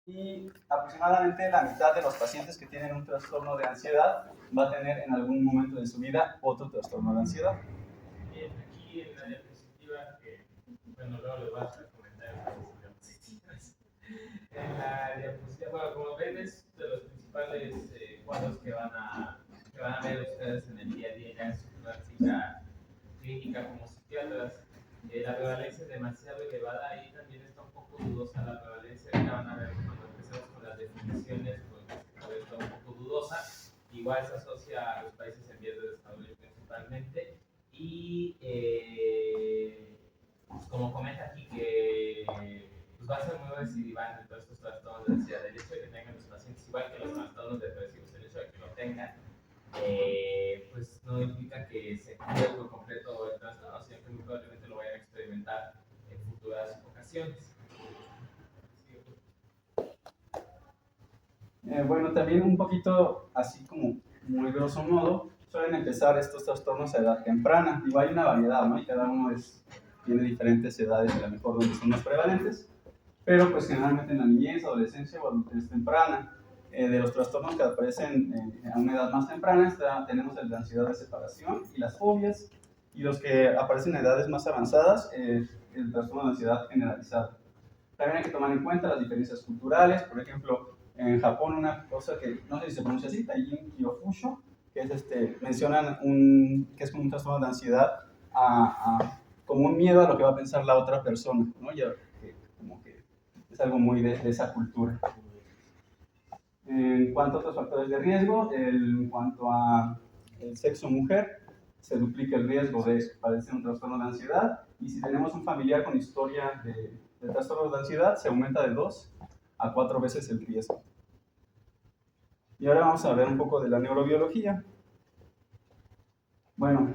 Y aproximadamente la mitad de los pacientes que tienen un trastorno de ansiedad va a tener en algún momento de su vida otro trastorno de ansiedad. Bien, aquí en la diapositiva, que bueno, luego les voy a hacer comentarios a las diapositivas. En la diapositiva, bueno, como ven, es de los principales cuadros que van a ver ustedes en el día a día ya en su práctica clínica como psiquiatras. La prevalencia es demasiado elevada y también está un poco dudosa la prevalencia. Ya van a ver cuando empecemos con las definiciones, pues está un poco dudosa. Igual se asocia a los países en vías de desarrollo principalmente. Y pues como comenta aquí que pues va a ser muy recidivante todos estos trastornos de ansiedad. El hecho de que tengan los pacientes igual que los trastornos depresivos, el hecho de que lo tengan, pues no implica que se cure por completo el trastorno, sino que muy probablemente lo vayan a experimentar en futuras ocasiones. Bueno, también un poquito así como muy grosso modo, suelen empezar estos trastornos a edad temprana. Digo, hay una variedad, ¿no? Y cada uno tiene diferentes edades, a lo mejor donde son más prevalentes, pero pues generalmente en la niñez, adolescencia o adultez temprana. De los trastornos que aparecen a una edad más temprana tenemos el de ansiedad de separación y las fobias, y los que aparecen en edades más avanzadas, el trastorno de ansiedad generalizada. También hay que tomar en cuenta las diferencias culturales. Por ejemplo, en Japón una cosa que no sé si se pronuncia así, Taijin Kyofusho, que es mencionan que es como un trastorno de ansiedad como un miedo a lo que va a pensar la otra persona, ¿no? Ya, como que es algo muy de esa cultura. En cuanto a otros factores de riesgo, en cuanto a el sexo mujer, se duplica el riesgo de padecer un trastorno de ansiedad, y si tenemos un familiar con historia de trastornos de ansiedad, se aumenta de 2 a 4 veces el riesgo. Y ahora vamos a ver un poco de la neurobiología. Bueno,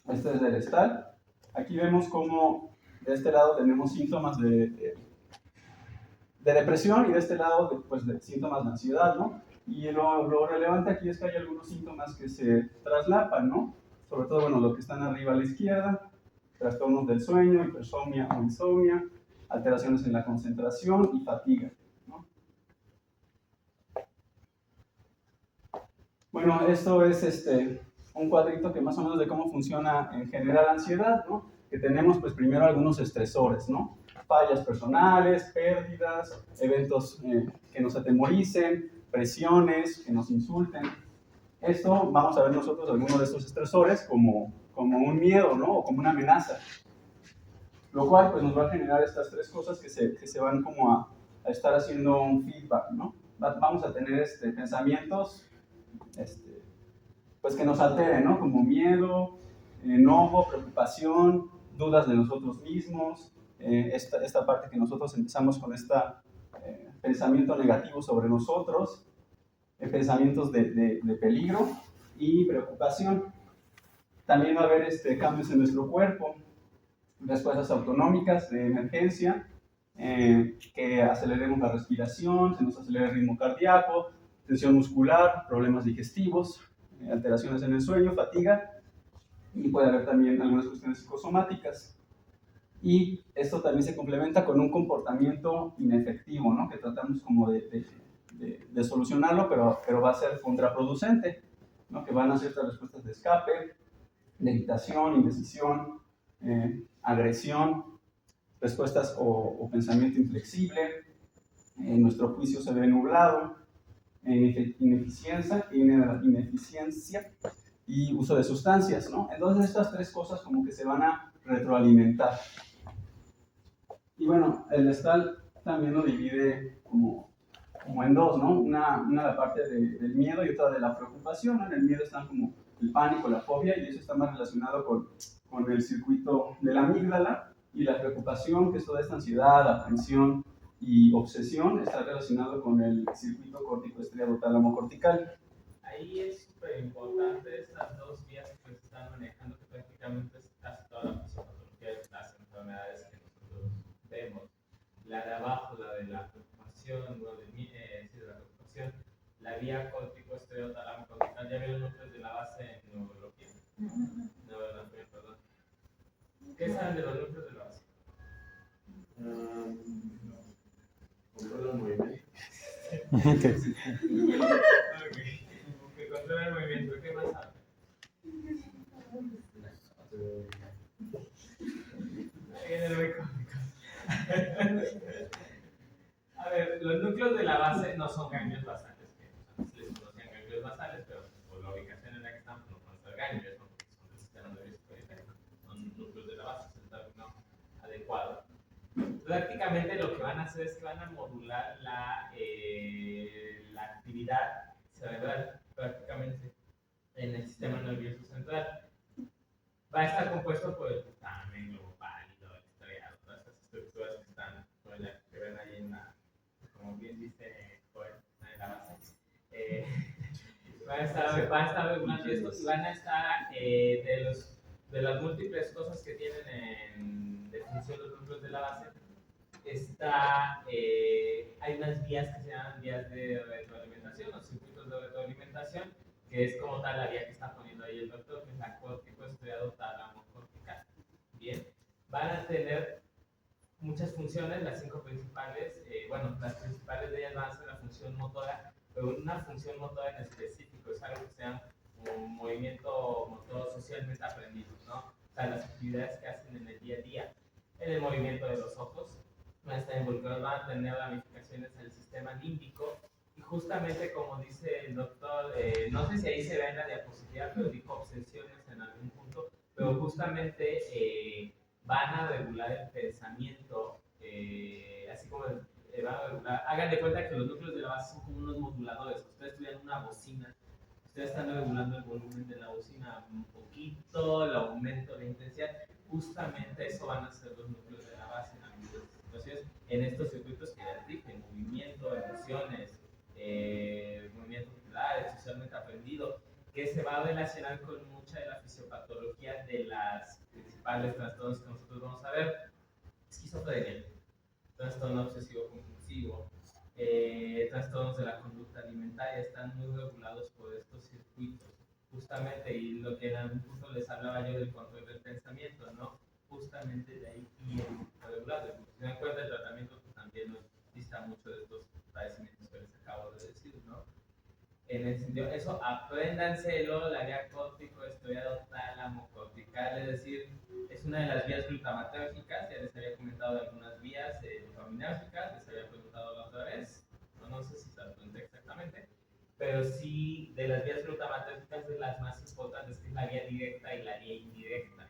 este es del Gestalt. Aquí vemos cómo de este lado tenemos síntomas de depresión y de este lado pues, de síntomas de ansiedad, ¿no? Y lo relevante aquí es que hay algunos síntomas que se traslapan, ¿no? Sobre todo, bueno, los que están arriba a la izquierda, trastornos del sueño, hipersomnia o insomnia, alteraciones en la concentración y fatiga, ¿no? Bueno, esto es un cuadrito que más o menos de cómo funciona en general la ansiedad, ¿no? Que tenemos pues primero algunos estresores, ¿no? Fallas personales, pérdidas, eventos que nos atemoricen, presiones, que nos insulten. Esto vamos a ver nosotros algunos de estos estresores como un miedo, ¿no? O como una amenaza. Lo cual pues nos va a generar estas tres cosas que se van como a estar haciendo un feedback, ¿no? Vamos a tener pensamientos pues que nos alteren, ¿no? Como miedo, enojo, preocupación, dudas de nosotros mismos, esta parte que nosotros empezamos con este pensamiento negativo sobre nosotros, pensamientos de peligro y preocupación. También va a haber cambios en nuestro cuerpo, respuestas autonómicas de emergencia, que aceleremos la respiración, se nos acelera el ritmo cardíaco, tensión muscular, problemas digestivos, alteraciones en el sueño, fatiga, y puede haber también algunas cuestiones psicosomáticas. Y esto también se complementa con un comportamiento inefectivo, ¿no? Que tratamos como de solucionarlo, pero va a ser contraproducente, ¿no? Que van a ser estas respuestas de escape, de evitación, indecisión, agresión, respuestas o pensamiento inflexible, nuestro juicio se ve nublado, ineficiencia y uso de sustancias, ¿no? Entonces estas tres cosas como que se van a retroalimentar. Y bueno, el Gestalt también lo divide como en dos, ¿no? Una la parte del miedo y otra de la preocupación, ¿no? En el miedo están como el pánico, la fobia, y eso está más relacionado con el circuito de la amígdala, y la preocupación, que es toda esta ansiedad, aprensión y obsesión, está relacionado con el circuito córtico-estriado tálamo-cortical. Ahí es súper importante estas dos vías que se están manejando, que prácticamente es casi toda la fisiopatología de las enfermedades que nosotros vemos. La de abajo, la de la preocupación, de la preocupación, la vía córtico-estriado-tálamo-cortical. ¿Ya vieron núcleos de la base en neurología? Neurología, perdón. ¿Qué saben de los núcleos de la base? Controla el movimiento. Que controla el movimiento. ¿Qué más sabe? Viene muy cómico. A ver, los núcleos de la base no son ganglios basales, que antes les conocían ganglios basales, pero por la ubicación en la que están, no pueden ser ganglios, ¿no? Porque son del sistema nervioso periférico, son núcleos de la base, es el término adecuado. Prácticamente lo que van a hacer es que van a modular la actividad cerebral, prácticamente, en el sistema nervioso central. Va a estar compuesto por el putamen, globo pálido, el estriado, todas esas estructuras que están, que ven ahí en la, como bien dice Joel, en la base. Van a estar regulando esto y van a estar de las múltiples cosas que tienen en definición los núcleos de la base. Hay unas vías que se llaman vías de retroalimentación, los circuitos de retroalimentación, que es como tal la vía que está poniendo ahí el doctor, que es la córtico estriado tálamo cortical. Bien, van a tener muchas funciones, las 5 principales, las principales de ellas van a ser la función motora, pero una función motora en específico, es algo que se llama un movimiento motor socialmente aprendido, ¿no? O sea, las actividades que hacen en el día a día, en el movimiento de los ojos, van a estar involucrados, van a tener ramificaciones en el sistema límbico, y justamente como dice el doctor, no sé si ahí se ve en la diapositiva, pero dijo obsesiones en algún punto, pero justamente van a regular el pensamiento, así como van a regular, hagan de cuenta que los núcleos de la base son como unos moduladores, ustedes tuvieran una bocina, ustedes están regulando el volumen de la bocina un poquito, el aumento de intensidad, justamente eso van a ser los núcleos de la base en algunas situaciones, en estos circuitos que ya rigen, movimiento, emociones, movimiento ocular, socialmente aprendido, que se va a relacionar con mucha de la fisiopatología de las principales trastornos que nosotros vamos a ver: esquizofrenia, trastorno obsesivo compulsivo, trastornos de la conducta alimentaria, están muy regulados por estos circuitos, justamente, y lo que en algún punto les hablaba yo del control del pensamiento, ¿no? Justamente de ahí viene regulado. Si se dan cuenta, el tratamiento pues, también nos dista mucho de estos padecimientos que les acabo de decir, ¿no? En el sentido, eso apréndanselo, la vía córtico estriado tálamo cortical, es decir, es una de las vías glutamatérgicas, ya les había comentado de algunas vías dopaminérgicas, les había preguntado la otra vez, no sé si se las pregunté exactamente, pero sí, de las vías glutamatérgicas de las más importantes, que es la vía directa y la vía indirecta,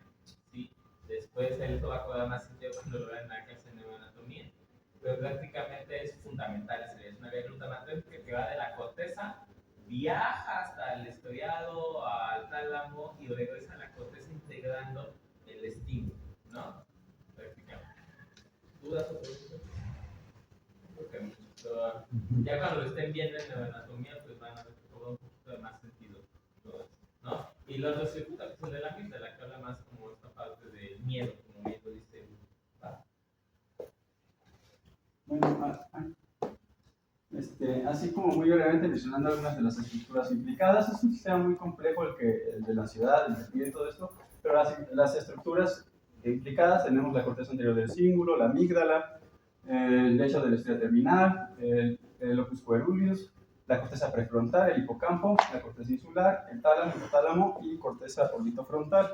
¿sí? Después esto va a cobrar más sentido cuando lo vean en la clase de neuroanatomía, pero prácticamente es fundamental, es una vía glutamatérgica que va de la corteza, viaja hasta el estriado, al tálamo y regresa a la corteza integrando el estímulo, ¿no? Prácticamente. ¿Dudas o preguntas? Okay. Ya cuando lo estén viendo en neuroanatomía, pues van a ver que cobra un poquito de más sentido todo eso, ¿no? Y los dos circuitos que son de la amígdala, que habla más como esta parte del miedo, como bien lo dice. Bueno, así como muy brevemente mencionando algunas de las estructuras implicadas, es un sistema muy complejo el de la ansiedad, el sentido y todo esto, pero las estructuras implicadas tenemos la corteza anterior del cíngulo, la amígdala, el lecho del estriado terminal, el locus coeruleus, la corteza prefrontal, el hipocampo, la corteza insular, el tálamo, el hipotálamo y corteza orbitofrontal.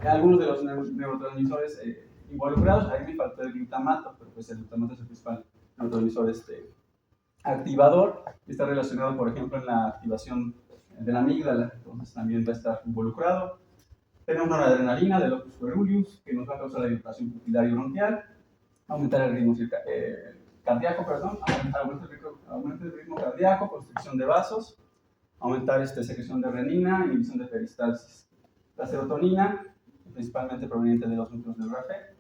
Algunos de los neurotransmisores involucrados, ahí me faltó el glutamato, pero pues el glutamato es el principal neurotransmisor activador, está relacionado por ejemplo en la activación de la amígdala, entonces también va a estar involucrado. Tenemos una adrenalina del locus coeruleus que nos va a causar la dilatación pupilar y bronquial, aumentar el ritmo cardíaco, aumenta el ritmo cardíaco, constricción de vasos, aumentar secreción de renina, inhibición de peristalsis. La serotonina, principalmente proveniente de los núcleos del RAFE,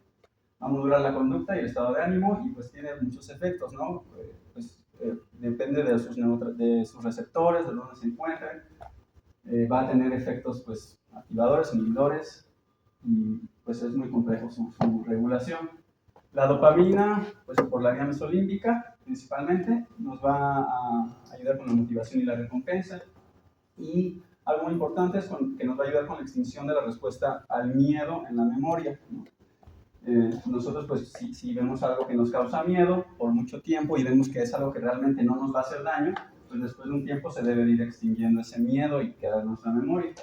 va a modular la conducta y el estado de ánimo y pues tiene muchos efectos, ¿no? Depende de sus receptores, de dónde se encuentren. Va a tener efectos pues activadores, inhibidores y pues es muy complejo su regulación. La dopamina, pues por la vía mesolímbica principalmente, nos va a ayudar con la motivación y la recompensa. Y algo muy importante es que nos va a ayudar con la extinción de la respuesta al miedo en la memoria, ¿no? nosotros pues si vemos algo que nos causa miedo por mucho tiempo y vemos que es algo que realmente no nos va a hacer daño, pues después de un tiempo se debe ir extinguiendo ese miedo y queda en nuestra memoria.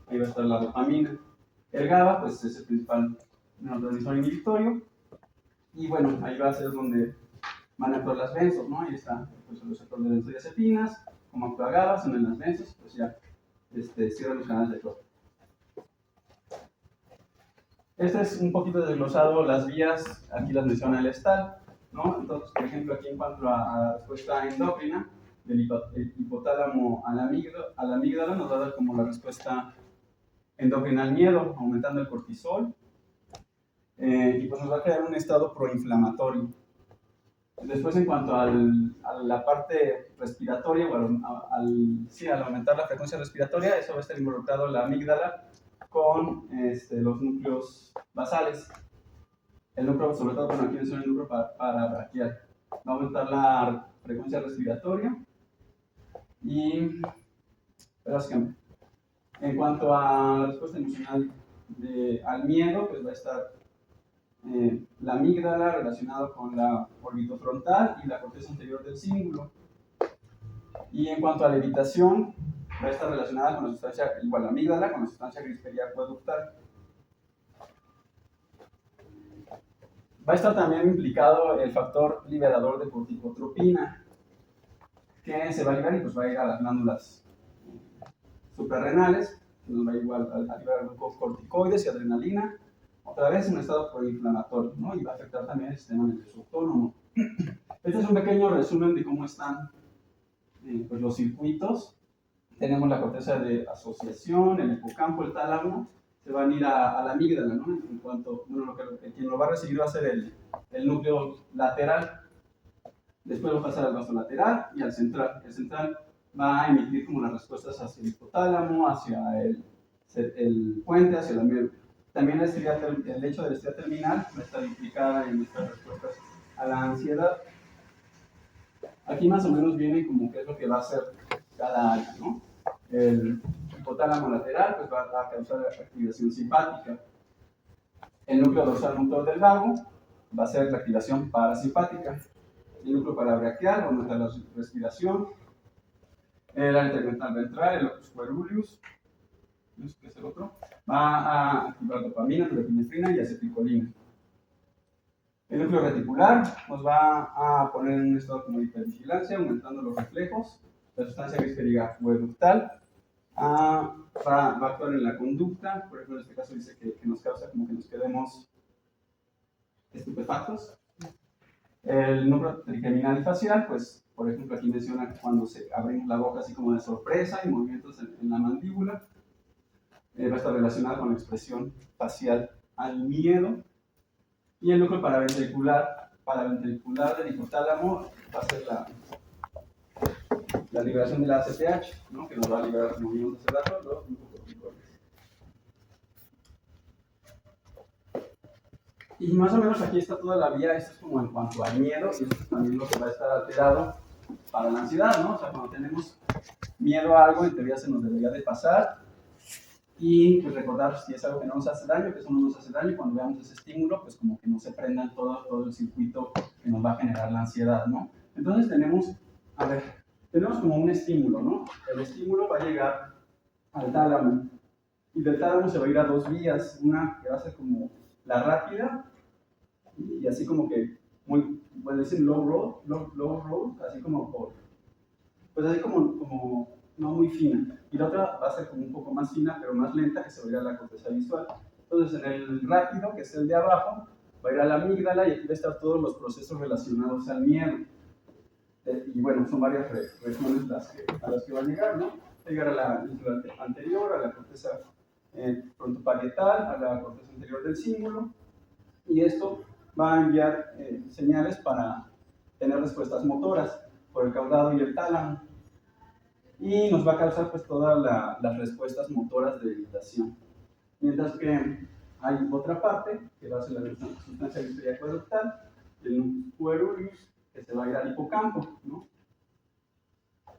Ahí va a estar la dopamina. El GABA pues es el principal neurotransmisor inhibitorio y bueno, ahí va a ser donde van a actuar las benzos, ¿no? Ahí está pues, el receptor de benzodiazepinas, como actúa GABA, son en las benzos, pues ya cierran los canales de cloro. Este es un poquito desglosado las vías, aquí las menciona el Stahl, ¿no? Entonces, por ejemplo, aquí en cuanto a la respuesta endocrina, del hipotálamo a la amígdala nos va a dar como la respuesta endocrina al miedo, aumentando el cortisol, y pues nos va a crear un estado proinflamatorio. Después, en cuanto a la parte respiratoria, o al aumentar la frecuencia respiratoria, eso va a estar involucrado la amígdala con los núcleos basales. El núcleo, sobre todo, bueno, aquí menciona el núcleo parabraquial. Va a aumentar la frecuencia respiratoria y, básicamente, en cuanto a la respuesta emocional al miedo, pues va a estar la amígdala relacionada con la orbitofrontal y la corteza anterior del cíngulo. Y en cuanto a la evitación, va a estar relacionada con la sustancia, igual la amígdala, con la sustancia Grisperia acueductal. Va a estar también implicado el factor liberador de corticotropina, que se va a liberar y pues va a ir a las glándulas suprarrenales, que nos va a igual a liberar glucocorticoides y adrenalina, otra vez en un estado proinflamatorio, ¿no? Y va a afectar también el sistema nervioso autónomo. Este es un pequeño resumen de cómo están pues los circuitos. Tenemos la corteza de asociación, el hipocampo, el tálamo, se van a ir a la amígdala, ¿no? En cuanto, bueno, quien lo va a recibir va a ser el núcleo lateral, después va a pasar al vaso lateral y al central. El central va a emitir como las respuestas hacia el hipotálamo, hacia el puente, hacia la médula. También el hecho de la estría terminal va a estar implicada en estas respuestas a la ansiedad. Aquí más o menos viene como qué es lo que va a hacer cada área, ¿no? El hipotálamo lateral pues va a causar activación simpática. El núcleo dorsal motor del vago va a ser la activación parasimpática. El núcleo parabraquial va a aumentar la respiración. El área tegmental ventral, el locus coeruleus, que es el otro, va a activar dopamina, norepinefrina y acetilcolina. El núcleo reticular nos va a poner en un estado como de hipervigilancia, aumentando los reflejos. La sustancia Grisperia acueductal va a actuar en la conducta. Por ejemplo, en este caso dice que nos causa como que nos quedemos estupefactos. El núcleo trigeminal y facial, pues, por ejemplo, aquí menciona cuando abrimos la boca así como de sorpresa y movimientos en la mandíbula. Va a estar relacionado con la expresión facial al miedo. Y el núcleo paraventricular del hipotálamo va a ser la liberación de la ACTH, ¿no? Que nos va a liberar, como vimos hace rato, los glucocorticoides. Y más o menos aquí está toda la vía. Esto es como en cuanto al miedo, y esto es también lo que va a estar alterado para la ansiedad, ¿no? O sea, cuando tenemos miedo a algo, en teoría se nos debería de pasar. Y pues recordar si es algo que no nos hace daño, que eso no nos hace daño, y cuando veamos ese estímulo, pues como que no se prenda todo el circuito que nos va a generar la ansiedad, ¿no? Entonces tenemos como un estímulo, ¿no? El estímulo va a llegar al tálamo, y del tálamo se va a ir a dos vías, una que va a ser como la rápida, y así como que muy, bueno, dicen low road, así como pues así como no muy fina, y la otra va a ser como un poco más fina, pero más lenta, que se va a ir a la corteza visual. Entonces, en el rápido, que es el de abajo, va a ir a la amígdala, y aquí va a estar todos los procesos relacionados al miedo. Y bueno, son varias regiones a las que va a llegar, ¿no? Va a llegar a la anterior, a la corteza frontoparietal, a la corteza anterior del cíngulo, y esto va a enviar señales para tener respuestas motoras por el caudado y el tálamo, y nos va a causar pues todas las respuestas motoras de evitación. Mientras que hay otra parte que va a ser la sustancia Grisperia acueductal, el núcleo coeruleus, que se va a ir al hipocampo, ¿no?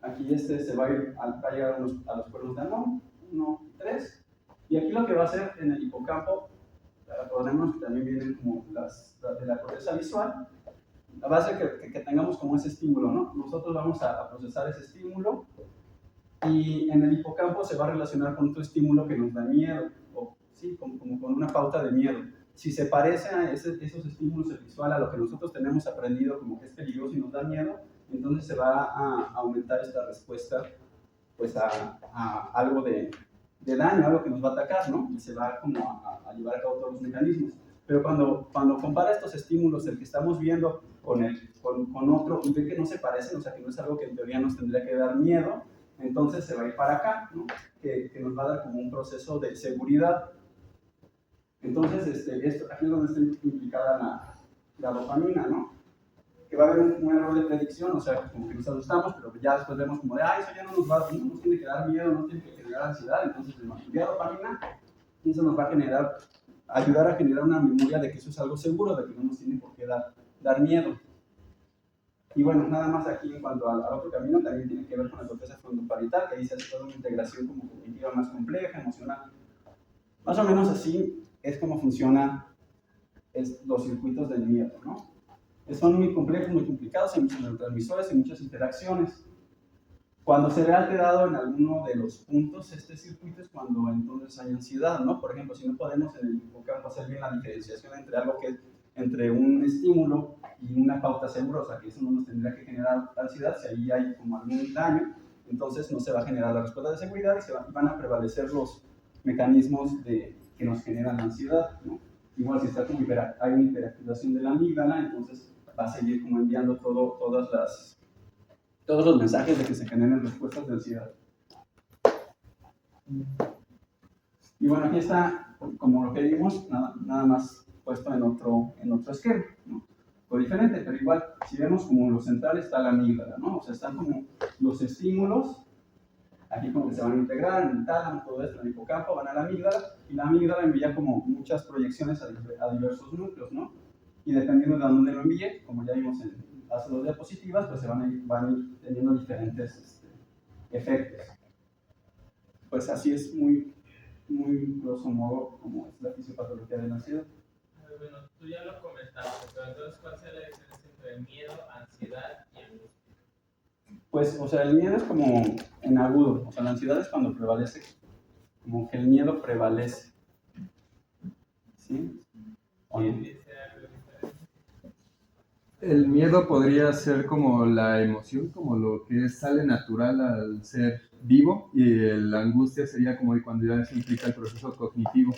Aquí se va a llegar a los cuernos de Anón, 1 y 3, y aquí lo que va a hacer en el hipocampo, acordémonos que también vienen como las de la corteza visual, la base que tengamos como ese estímulo, ¿no? Nosotros vamos a procesar ese estímulo y en el hipocampo se va a relacionar con otro estímulo que nos da miedo, o sí, como con una pauta de miedo. Si se parece a esos estímulos visual a lo que nosotros tenemos aprendido como que es peligroso y nos da miedo, entonces se va a aumentar esta respuesta pues a algo de daño, algo que nos va a atacar, ¿no? Y se va como a llevar a cabo todos los mecanismos. Pero cuando compara estos estímulos, el que estamos viendo con otro, y ve que no se parecen, o sea, que no es algo que en teoría nos tendría que dar miedo, entonces se va a ir para acá, ¿no? Que nos va a dar como un proceso de seguridad. Entonces, esto, aquí es donde está implicada la dopamina, ¿no? Que va a haber un error de predicción, o sea, como que nos asustamos, pero ya después vemos como de, eso ya no nos tiene que dar miedo, no tiene que generar ansiedad, entonces nos envía dopamina y eso nos va a ayudar a generar una memoria de que eso es algo seguro, de que no nos tiene por qué dar miedo. Y bueno, nada más aquí en cuanto al otro camino, también tiene que ver con la corteza frontoparietal, que ahí se hace toda una integración como cognitiva más compleja, emocional. Más o menos así es como funcionan los circuitos del miedo, ¿no? Son muy complejos, muy complicados, hay muchos neurotransmisores, hay muchas interacciones. Cuando se ve alterado en alguno de los puntos este circuito es cuando entonces hay ansiedad, ¿no? Por ejemplo, si no podemos en el hipocampo hacer bien la diferenciación entre algo que es entre un estímulo y una pauta segura, o sea que eso no nos tendría que generar ansiedad, si ahí hay como algún daño, entonces no se va a generar la respuesta de seguridad y van a prevalecer los mecanismos que nos generan ansiedad, ¿no? Igual si está como hay una hiperactivación de la amígdala, entonces va a seguir como enviando todos los mensajes de que se generen respuestas de ansiedad. Y bueno, aquí está como lo que vimos, nada más puesto en otro esquema, ¿no? O diferente, pero igual, si vemos como lo central está la amígdala, ¿no? O sea, están como los estímulos, aquí como que se van a integrar en el tálamo, todo esto, en el hipocampo, van a la amígdala, y la amígdala envía como muchas proyecciones a diversos núcleos, ¿no? Y dependiendo de dónde lo envíe, como ya vimos en las dos diapositivas, pues van a ir teniendo diferentes efectos. Pues así es muy grosso modo como es la fisiopatología de la ansiedad. Bueno, tú ya lo comentaste, pero entonces, ¿cuál sería la diferencia entre miedo, ansiedad y angustia? Pues, o sea, el miedo es como en agudo, o sea, la ansiedad es cuando prevalece, como que el miedo prevalece. ¿Sí? ¿O no? El miedo podría ser como la emoción, como lo que sale natural al ser vivo, y la angustia sería como cuando ya se implica el proceso cognitivo,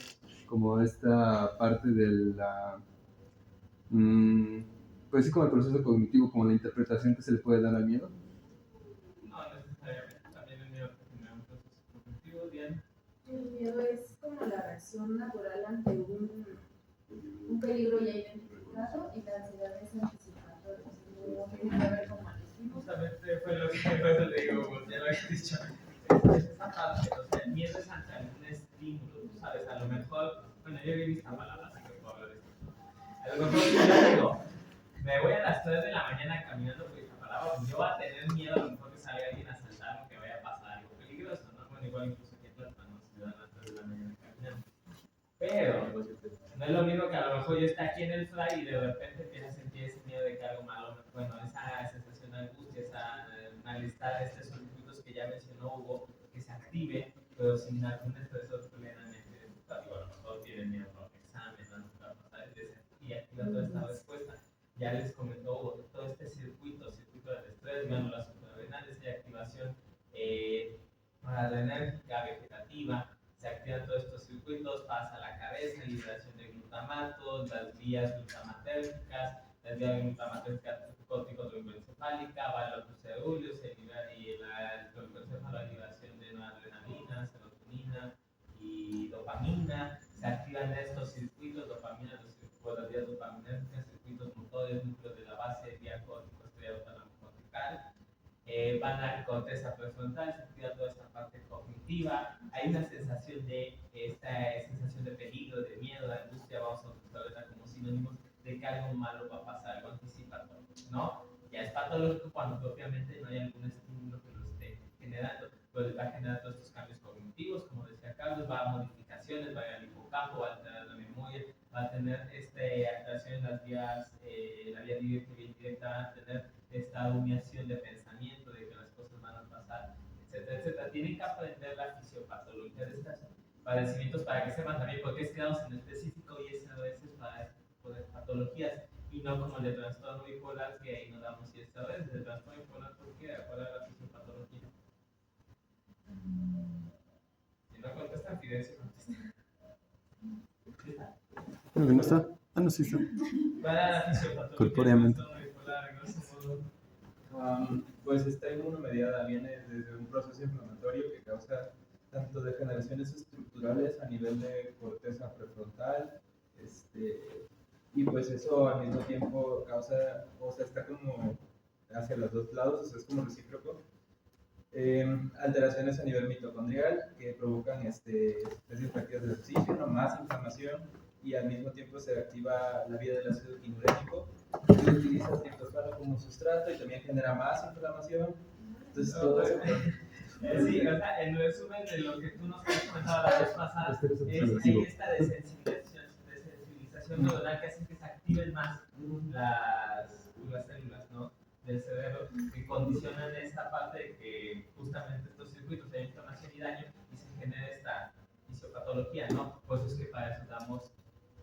como esta parte de la... pues sí, como el proceso cognitivo, como la interpretación que se le puede dar al miedo. No necesariamente, también el miedo genera un proceso cognitivo, bien. El miedo es como la reacción natural ante un peligro ya identificado y la ansiedad es anticipatoria. No tiene que ver con malestar. Justamente fue lo que le digo, pues ya lo había dicho. Es esa parte, o sea, el miedo es ante algún estímulo, tú sabes, a lo mejor, bueno, yo he visto palabras que puedo hablar de esto. A lo mejor yo digo, me voy a las 3 de la mañana caminando por Iztapalapa, pues yo voy a tener miedo a lo mejor que salga alguien a asaltarme, que vaya a pasar algo peligroso, ¿no? Bueno, igual incluso aquí en Tlalpan, no se dan a las 3 de la mañana caminando. Pero no es lo mismo que a lo mejor yo esté aquí en el fly y de repente empiezo a sentir ese miedo de que algo malo, bueno, esa sensación de angustia, esa malestar, estos circuitos que ya mencionó Hugo, que se active, pero sin algún estresor plenamente. Digo, a lo mejor tienen miedo a un examen, a nunca pasar y activa toda esta respuesta. Ya les comentó Hugo, todo este circuito del estrés, glándulas suprarrenales y activación adrenérgica, vegetativa, se activan todos estos circuitos, pasa a la cabeza, liberación de glutamato, las vías glutamatérgicas, las vías glutamatérgicas corticotrombocefálica, va a los ceruleos y el trombocéfalo, la liberación de noradrenalina, serotonina y dopamina. Se activan estos circuitos, dopamina, las vías dopaminérgicas, circuitos motores, núcleos de la base, vía córtico, estriado cortical. Van a la corteza prefrontal, se activa toda esta parte cognitiva. Hay una sensación de peligro, de miedo, de angustia, vamos a utilizarla como sinónimos de que algo malo va a pasar, algo anticipatorio, ¿no? Ya es patológico cuando propiamente no hay algún estímulo que lo esté generando, pues va a generar todos estos cambios cognitivos, como decía Carlos, va a modificaciones, va a ir al hipocampo, va a alterar la memoria, tener alteración en las vías, la vía directa y vía indirecta, van a tener esta humillación de pensamiento, de que las cosas van a pasar, etcétera, etcétera. Tienen que aprender la fisiopatología de estos padecimientos para que sepan también por qué quedamos en específico y es a veces para este tipo de patologías y no como el de trastorno bipolar, que ahí no damos y esta vez el trastorno bipolar, ¿por qué? ¿Cuál es la fisiopatología? Si no contestan, Fidencio contesta. Bueno, que no está. Ah, no, sí está. Para la fisiopatología Corpóreamente. del trastorno bipolar, grosso modo. Pues esta inmunomediada viene desde un proceso inflamatorio que causa tanto degeneraciones estructurales a nivel de corteza prefrontal, y pues eso al mismo tiempo causa, o sea, está como hacia los dos lados, o sea, es como recíproco. Alteraciones a nivel mitocondrial que provocan especies reactivas del oxígeno, más inflamación y al mismo tiempo se activa la vía del ácido quinurénico que utiliza triptofano como sustrato y también genera más inflamación. Entonces todo eso. Sí, o sea, en resumen de lo que tú nos has comentado la vez pasada, hay esta desensibilización neuronal que hace que se activen más las células, ¿no?, del cerebro, que condicionan esta parte de que justamente estos circuitos de inflamación y daño y se genera esta fisiopatología, ¿no? Por eso es que para eso damos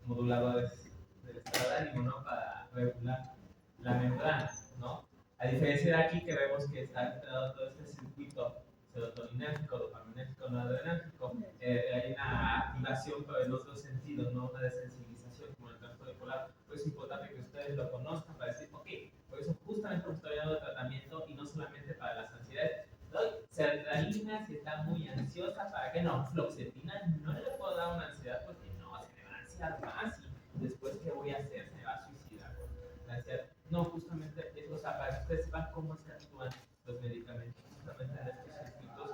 moduladores del estado de ánimo, ¿no?, para regular la membrana, ¿no? A diferencia de aquí que vemos que está alterado todo este circuito serotoninérgico, dopaminérgico, noradrenérgico, hay una activación por el otro sentido, no una desensibilización como el trastorno bipolar. Pues es importante que ustedes lo conozcan para decir, ok, por eso justamente estoy dando tratamiento y no solamente para las ansiedades. Doy sertralina si está muy ansiosa, ¿para qué no? Fluoxetina, no le puedo dar una ansiedad porque no, se me va a ansiar más y después ¿qué voy a hacer? Se me va a suicidar con la ansiedad. No, justamente eso, o sea, para que ustedes sepan cómo es que actúan los medicamentos justamente en estos circuitos,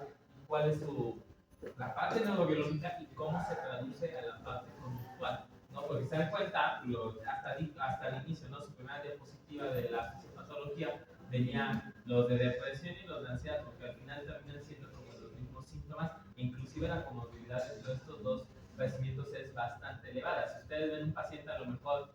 cuál es la parte neurobiológica y cómo se traduce a la parte conductual, ¿no? Porque se dan cuenta, hasta el inicio, ¿no?, su primera diapositiva de la fisiopatología venía los de depresión y los de ansiedad, porque al final terminan siendo como los mismos síntomas, e inclusive la comorbilidad entre estos dos padecimientos es bastante elevada. Si ustedes ven un paciente, a lo mejor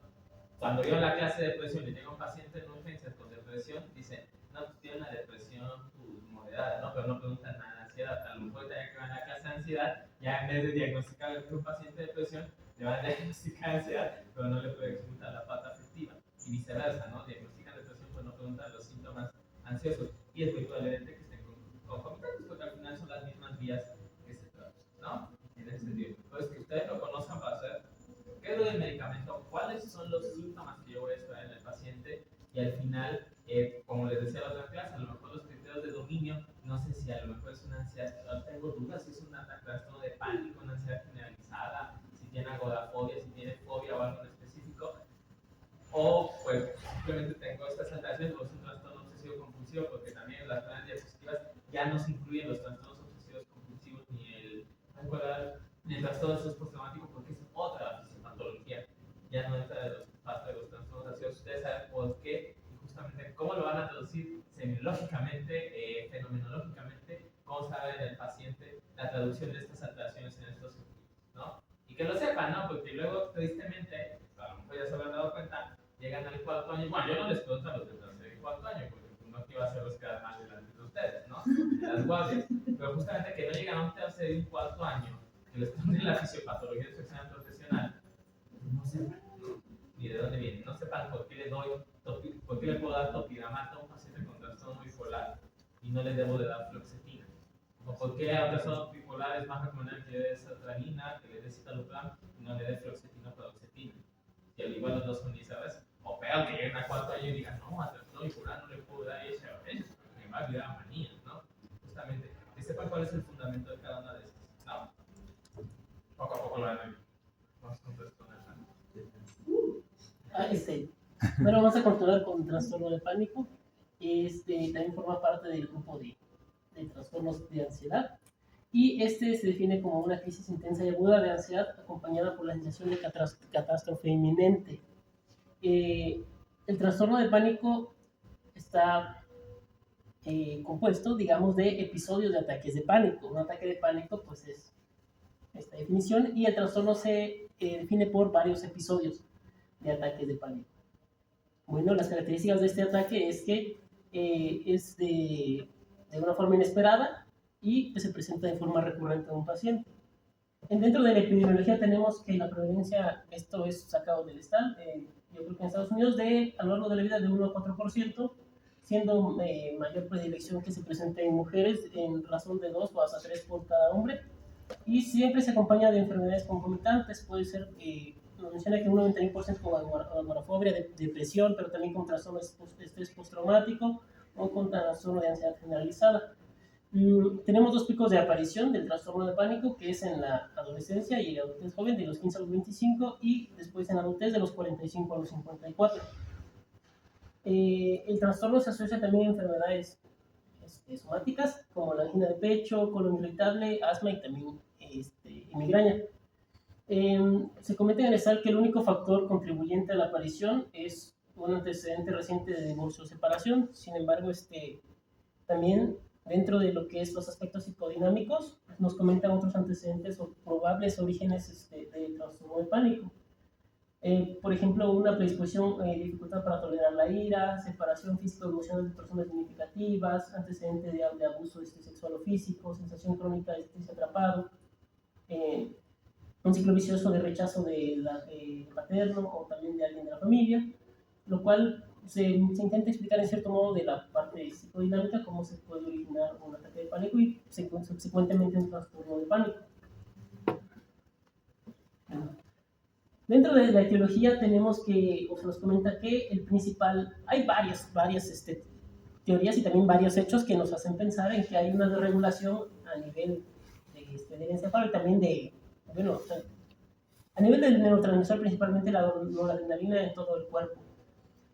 cuando yo en la clase de depresión y tengo un paciente en urgencias con depresión, dicen, no, pues tiene una depresión moderada, ¿no? Pero no preguntan nada de ansiedad. A lo mejor también que van a la clase de ansiedad, ya en vez de diagnosticar un paciente de depresión, le van a diagnosticar ansiedad, pero no le pueden preguntar la parte afectiva. Y viceversa, ¿no? Diagnostican depresión, pero no preguntan los síntomas ansiosos. Y es muy probablemente que estén concomitantes, porque al final son las mismas vías que se traducen, ¿no? En ese sentido. Entonces, que ustedes lo conozcan para saber qué es lo del medicamento, cuáles son los síntomas que yo voy a esperar en el paciente y al final, como les decía la otra clase, a lo mejor los criterios de dominio, no sé si a lo mejor es una ansiedad, tengo dudas si es un trastorno de pánico, una ansiedad generalizada, si tiene agorafobia, si tiene fobia o algo en específico, o pues simplemente tengo estas alteraciones o es un trastorno obsesivo compulsivo, porque también en las planes diapositivas ya no se incluyen los trastornos obsesivos compulsivos ni el trastorno postraumático, porque es otra fisiopatología, ya no entra de parte de los trastornos ansiosos. Ustedes saben por qué y justamente cómo lo van a traducir semiológicamente, fenomenológicamente, cómo sabe el paciente la traducción de estas alteraciones en estos circuitos, ¿no? Y que lo sepan, ¿no? Porque luego, tristemente, a lo mejor ya se habrán dado cuenta, llegan al cuarto año. Bueno, yo no les pregunto a los del tercer y cuarto año, porque no quiero hacerlos quedar mal delante de ustedes, ¿no? De las guardias. Pero justamente que no llegan a un tercer y un cuarto año, que les ponen la fisiopatología de su examen profesional, no sepan ni de dónde viene, no sepan por qué le puedo dar topiramato a un paciente con trastorno bipolar y no le debo de dar fluoxetina, o por qué a un trastorno bipolar es más recomendable que le dé sertralina, que le dé citalopram y no le dé fluoxetina o paroxetina, que al igual los dos son ICRS, o peor que lleguen a cuarto año y digan, no, a trastorno bipolar no le puedo dar eso, porque me va a olvidar a manías, ¿no? Justamente, que sepan cuál es el fundamento de cada una de estas, ¿no? Poco a poco lo van a ver. Vamos con trastorno de pánico. Bueno, vamos a continuar con trastorno de pánico. También forma parte del grupo de trastornos de ansiedad. Y se define como una crisis intensa y aguda de ansiedad acompañada por la sensación de catástrofe inminente. El trastorno de pánico está compuesto, digamos, de episodios de ataques de pánico. Un ataque de pánico, pues es esta definición, y el trastorno se define por varios episodios de ataques de pánico. Bueno, las características de este ataque es que es de una forma inesperada y que se presenta de forma recurrente en un paciente. Dentro de la epidemiología tenemos que la prevalencia, esto es sacado del STAN, yo creo que en Estados Unidos, a lo largo de la vida de 1 a 4%, siendo mayor predilección que se presente en mujeres en razón de 2 o hasta 3 por cada hombre, y siempre se acompaña de enfermedades concomitantes. Puede ser, nos menciona que un 91% con agorafobia, depresión, pero también con trastorno de estrés postraumático o con trastorno de ansiedad generalizada. Tenemos 2 picos de aparición del trastorno de pánico, que es en la adolescencia y adultez joven, de los 15 a los 25, y después en adultez de los 45 a los 54. El trastorno se asocia también a enfermedades somáticas, como la angina de pecho, colon irritable, asma y también migraña. Se comenta en el SAL que el único factor contribuyente a la aparición es un antecedente reciente de divorcio o separación. Sin embargo, también dentro de lo que es los aspectos psicodinámicos, nos comentan otros antecedentes o probables orígenes de trastorno de pánico. Por ejemplo, una predisposición, dificultad para tolerar la ira, separación físico-emocional de personas significativas, antecedente de abuso sexual o físico, sensación crónica de sentirse atrapado, un ciclo vicioso de rechazo de paterno o también de alguien de la familia, lo cual se intenta explicar en cierto modo de la parte psicodinámica cómo se puede originar un ataque de pánico y subsecuentemente un trastorno de pánico. Dentro de la etiología tenemos que, o se nos comenta que el principal, hay varias teorías y también varios hechos que nos hacen pensar en que hay una desregulación a nivel del encéfalo y también a nivel del neurotransmisor, principalmente la noradrenalina en todo el cuerpo.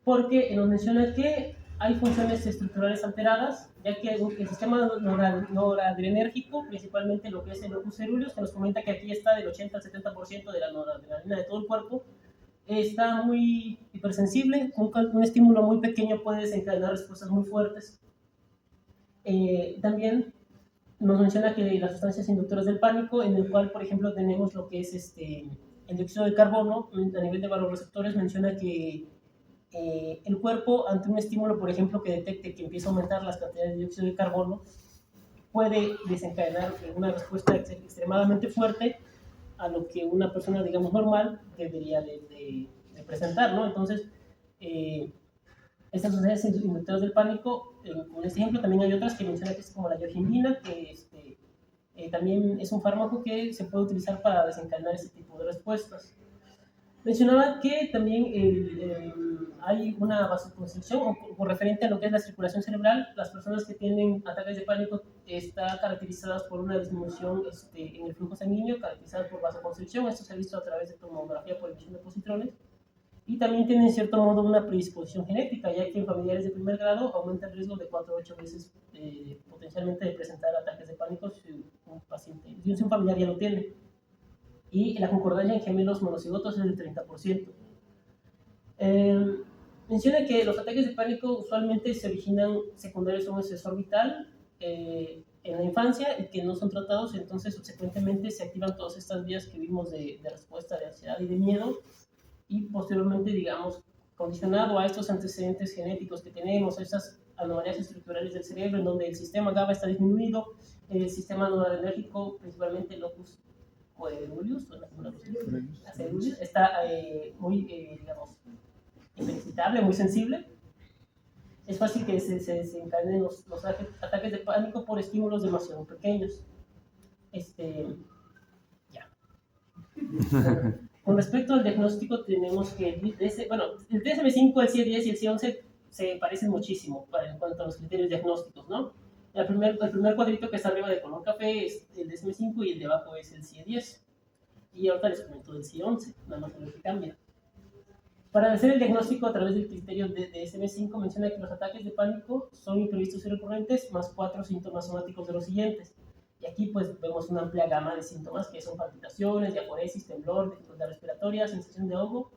Porque nos menciona que hay funciones estructurales alteradas, ya que el sistema noradrenérgico, principalmente lo que es el locus ceruleus, que nos comenta que aquí está del 80 al 70% de la noradrenalina de todo el cuerpo, está muy hipersensible, un estímulo muy pequeño puede desencadenar respuestas muy fuertes. También nos menciona que las sustancias inductoras del pánico, en el cual, por ejemplo, tenemos lo que es el dióxido de carbono, a nivel de vasoreceptores, menciona que el cuerpo, ante un estímulo, por ejemplo, que detecte que empieza a aumentar las cantidades de dióxido de carbono, puede desencadenar una respuesta extremadamente fuerte a lo que una persona, digamos, normal debería de presentar, ¿no? Entonces, estas sustancias inductoras del pánico, con este ejemplo, también hay otras que mencionan que es como la yohimbina, que también es un fármaco que se puede utilizar para desencadenar ese tipo de respuestas. Mencionaba que también hay una vasoconstricción o referente a lo que es la circulación cerebral. Las personas que tienen ataques de pánico están caracterizadas por una disminución en el flujo sanguíneo, caracterizada por vasoconstricción. Esto se ha visto a través de tomografía por emisión de positrones. Y también tiene en cierto modo una predisposición genética, ya que en familiares de primer grado aumenta el riesgo de 4 a 8 veces potencialmente de presentar ataques de pánico si un familiar ya lo tiene. Y la concordancia en gemelos monocigotos es del 30%. Menciona que los ataques de pánico usualmente se originan secundarios a un estresor vital en la infancia y que no son tratados, entonces subsecuentemente se activan todas estas vías que vimos de respuesta de ansiedad y de miedo, y posteriormente, digamos, condicionado a estos antecedentes genéticos que tenemos, a estas anomalías estructurales del cerebro en donde el sistema GABA está disminuido, el sistema noradrenérgico, principalmente el locus coeruleus, está muy, digamos, hiperexcitable, muy sensible. Es fácil que se desencadenen los ataques de pánico por estímulos demasiado pequeños. Con respecto al diagnóstico, tenemos que el DSM-5, el CIE-10 y el CIE-11 se parecen muchísimo en cuanto a los criterios diagnósticos, ¿no? El primer cuadrito que está arriba de color café es el DSM-5 y el de abajo es el CIE-10. Y ahorita les comento del CIE-11, nada más lo que cambia. Para hacer el diagnóstico a través del criterio de DSM-5, menciona que los ataques de pánico son imprevistos y recurrentes, más 4 síntomas somáticos de los siguientes. Y aquí pues vemos una amplia gama de síntomas que son palpitaciones, diaforesis, temblor, dificultad respiratoria, sensación de ahogo,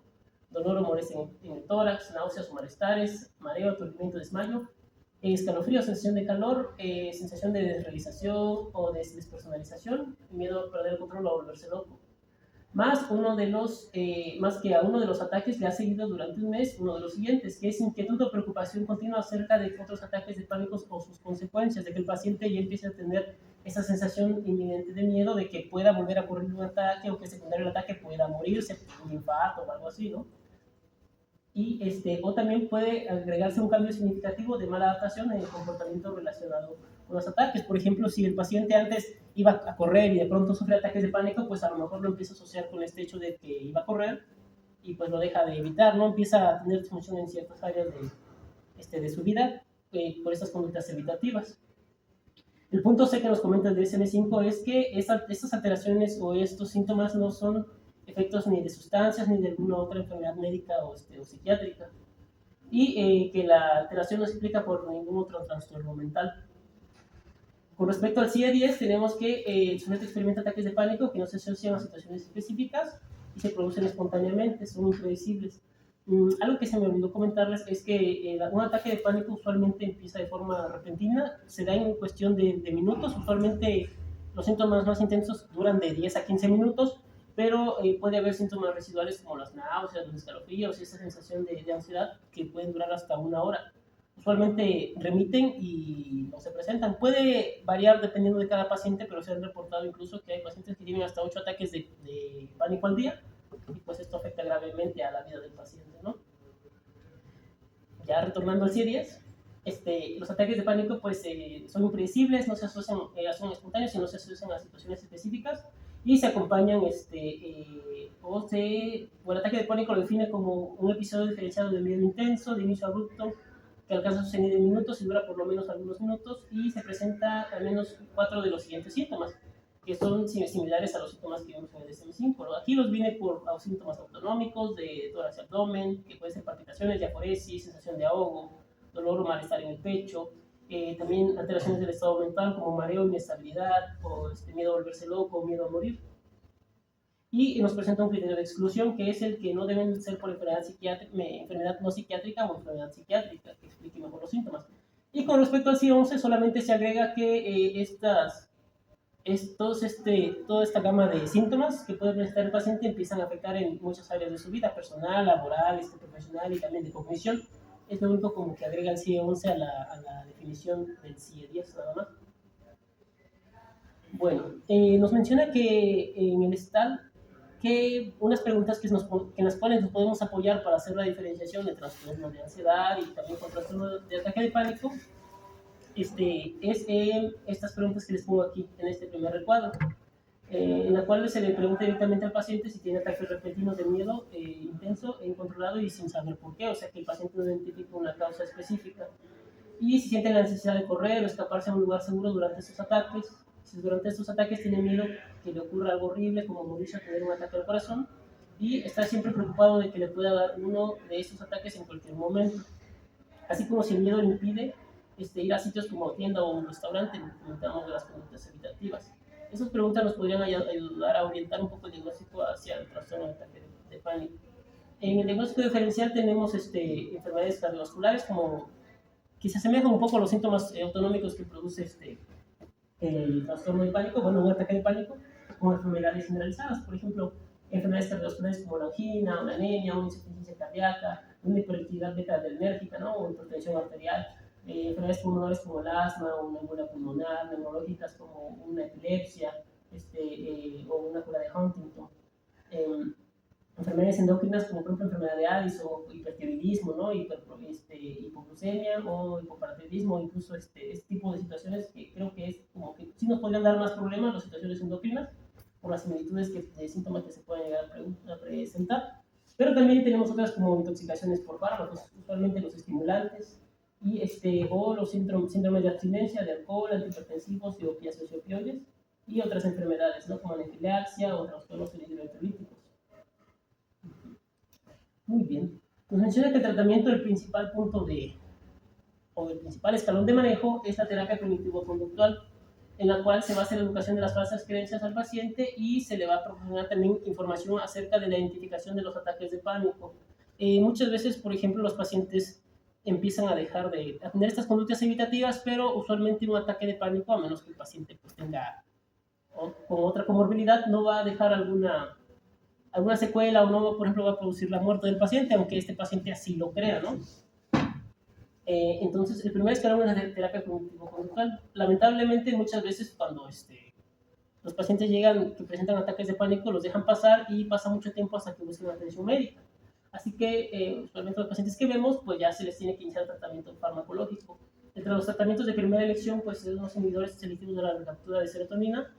dolor o molestia en el tórax, náuseas o malestares, mareo, aturdimiento, desmayo, escalofrío, sensación de calor, sensación de desrealización o de despersonalización, miedo a perder el control o a volverse loco. más que a uno de los ataques le ha seguido durante un mes uno de los siguientes, que es inquietud o preocupación continua acerca de otros ataques de pánico o sus consecuencias, de que el paciente ya empiece a tener esa sensación inminente de miedo de que pueda volver a ocurrir un ataque o que secundario al ataque pueda morirse por un infarto o algo así, ¿no? O también puede agregarse un cambio significativo de mala adaptación en el comportamiento relacionado con los ataques. Por ejemplo, si el paciente antes iba a correr y de pronto sufre ataques de pánico, pues a lo mejor lo empieza a asociar con este hecho de que iba a correr y pues lo deja de evitar, ¿no? Empieza a tener disfunción en ciertas áreas de su vida por estas conductas evitativas. El punto C que nos comenta el DSM-5 es que estas alteraciones o estos síntomas no son efectos ni de sustancias ni de alguna otra enfermedad médica o psiquiátrica, y que la alteración no se explica por ningún otro trastorno mental. Con respecto al CIE-10, tenemos que el sujeto experimenta ataques de pánico que no se asocian a situaciones específicas y se producen espontáneamente, son impredecibles. Algo que se me olvidó comentarles es que un ataque de pánico usualmente empieza de forma repentina, se da en cuestión de minutos, usualmente los síntomas más intensos duran de 10 a 15 minutos, pero puede haber síntomas residuales como las náuseas, los escalofríos y esa sensación de ansiedad que pueden durar hasta una hora. Usualmente remiten y no se presentan. Puede variar dependiendo de cada paciente, pero se han reportado incluso que hay pacientes que tienen hasta 8 ataques de pánico al día, y pues esto afecta gravemente a la vida del paciente, ¿no? Ya retornando al CIE-10, los ataques de pánico pues son impredecibles, no se asocian, son espontáneos y no se asocian a situaciones específicas y se acompañan, el ataque de pánico lo define como un episodio diferenciado de miedo intenso, de inicio abrupto, que alcanza su cenit en minutos y dura por lo menos algunos minutos y se presenta al menos 4 de los siguientes síntomas, que son similares a los síntomas que vimos en el DSM-5, ¿no? Aquí los viene por síntomas autonómicos de tórax y abdomen, que pueden ser palpitaciones, diaforesis, sensación de ahogo, dolor o malestar en el pecho, también alteraciones del estado mental como mareo, inestabilidad, o miedo a volverse loco, miedo a morir. Y nos presenta un criterio de exclusión, que es el que no deben ser por enfermedad no psiquiátrica o enfermedad psiquiátrica, que explique mejor los síntomas. Y con respecto al CIE-11, solamente se agrega que toda esta gama de síntomas que puede presentar el paciente empiezan a afectar en muchas áreas de su vida, personal, laboral, profesional y también de cognición. Es lo único como que agrega el CIE-11 a la definición del CIE-10, nada más. Bueno, nos menciona que en el STAL que unas preguntas que en las cuales nos podemos apoyar para hacer la diferenciación de trastorno de ansiedad y también con trastorno de ataque de pánico estas preguntas que les pongo aquí en este primer recuadro, en la cual se le pregunta directamente al paciente si tiene ataques repentinos de miedo intenso e incontrolado y sin saber por qué, o sea que el paciente no identifica una causa específica, y si siente la necesidad de correr o escaparse a un lugar seguro durante estos ataques, si durante estos ataques tiene miedo que le ocurra algo horrible como morirse o tener un ataque al corazón, y está siempre preocupado de que le pueda dar uno de estos ataques en cualquier momento, así como si el miedo le impide ir a sitios como tienda o un restaurante, comentamos de las conductas evitativas. Esas preguntas nos podrían ayudar a orientar un poco el diagnóstico hacia el trastorno de ataque de pánico. En el diagnóstico diferencial tenemos enfermedades cardiovasculares que se asemejan un poco a los síntomas autonómicos que produce el trastorno de pánico, bueno, un ataque de pánico, como enfermedades generalizadas, por ejemplo, enfermedades cardiovasculares como la angina, una anemia, una insuficiencia cardíaca, una hiperactividad beta-adrenérgica, ¿no? O hipertensión arterial, enfermedades pulmonares como el asma, una embolia pulmonar, neurológicas como una epilepsia, o una cura de Huntington. Enfermedades endócrinas como por ejemplo enfermedad de Addis o hipertiroidismo, ¿no? Hipoglucemia o hipoparatiroidismo, incluso este tipo de situaciones que creo que es como que sí nos podrían dar más problemas las situaciones endócrinas por las similitudes de síntomas que se pueden llegar a presentar. Pero también tenemos otras como intoxicaciones por fármacos, usualmente los estimulantes, o los síndromes de abstinencia de alcohol, antihipertensivos y opiáceos y opioides, y otras enfermedades, ¿no? Como la epilepsia o trastornos electrolíticos. Muy bien. Nos menciona que el tratamiento del principal el principal escalón de manejo es la terapia cognitivo-conductual, en la cual se va a hacer educación de las falsas creencias al paciente y se le va a proporcionar también información acerca de la identificación de los ataques de pánico. Muchas veces, por ejemplo, los pacientes empiezan a dejar de tener estas conductas evitativas, pero usualmente un ataque de pánico, a menos que el paciente pues, tenga con otra comorbilidad, no va a dejar alguna alguna secuela o no, por ejemplo, va a producir la muerte del paciente, aunque este paciente así lo crea, ¿no? Entonces, el primer escalón es la terapia cognitivo-conductual. Lamentablemente, muchas veces cuando los pacientes llegan que presentan ataques de pánico, los dejan pasar y pasa mucho tiempo hasta que busquen atención médica. Así que, usualmente los pacientes que vemos, pues ya se les tiene que iniciar tratamiento farmacológico. Entre los tratamientos de primera elección, pues son los inhibidores selectivos de la recaptura de serotonina.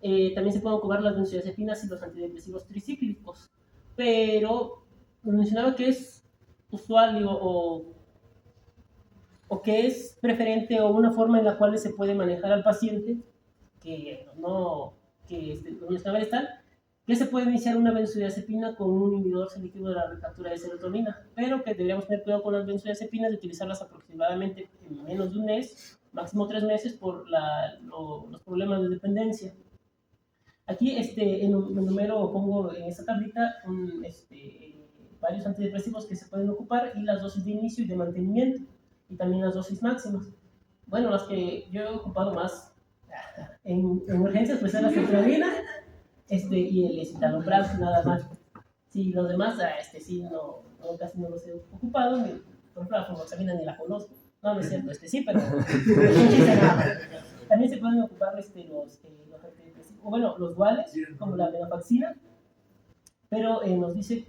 También se pueden ocupar las benzodiazepinas y los antidepresivos tricíclicos. Pero mencionaba que es usual o que es preferente o una forma en la cual se puede manejar al paciente que no, como mencionaba el tal, que se puede iniciar una benzodiazepina con un inhibidor selectivo de la recaptura de serotonina, pero que deberíamos tener cuidado con las benzodiazepinas de utilizarlas aproximadamente en menos de un mes, máximo 3 meses, por los problemas de dependencia. Aquí en el número pongo en esta tablita varios antidepresivos que se pueden ocupar y las dosis de inicio y de mantenimiento, y también las dosis máximas. Bueno, las que yo he ocupado más en urgencias pues es la ceftriaxona y el escitalopram, nada más. Sí, los demás, sí, casi no los he ocupado. Por ejemplo, la fluoxamina ni la conozco. No, no es cierto, sí, pero también se pueden ocupar los antidepresivos, o bueno, los duales, como la venlafaxina, pero nos dice,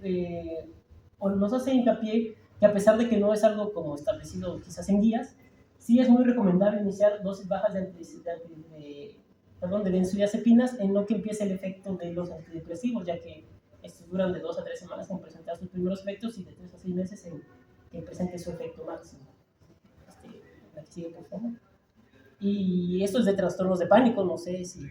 o nos hace hincapié que a pesar de que no es algo como establecido quizás en guías, sí es muy recomendable iniciar dosis bajas de benzodiazepinas en lo que empiece el efecto de los antidepresivos, ya que estos duran de 2 a 3 semanas en presentar sus primeros efectos y de 3 a 6 meses en que presente su efecto máximo. La que sigue, por favor. Y esto es de trastornos de pánico, no sé si...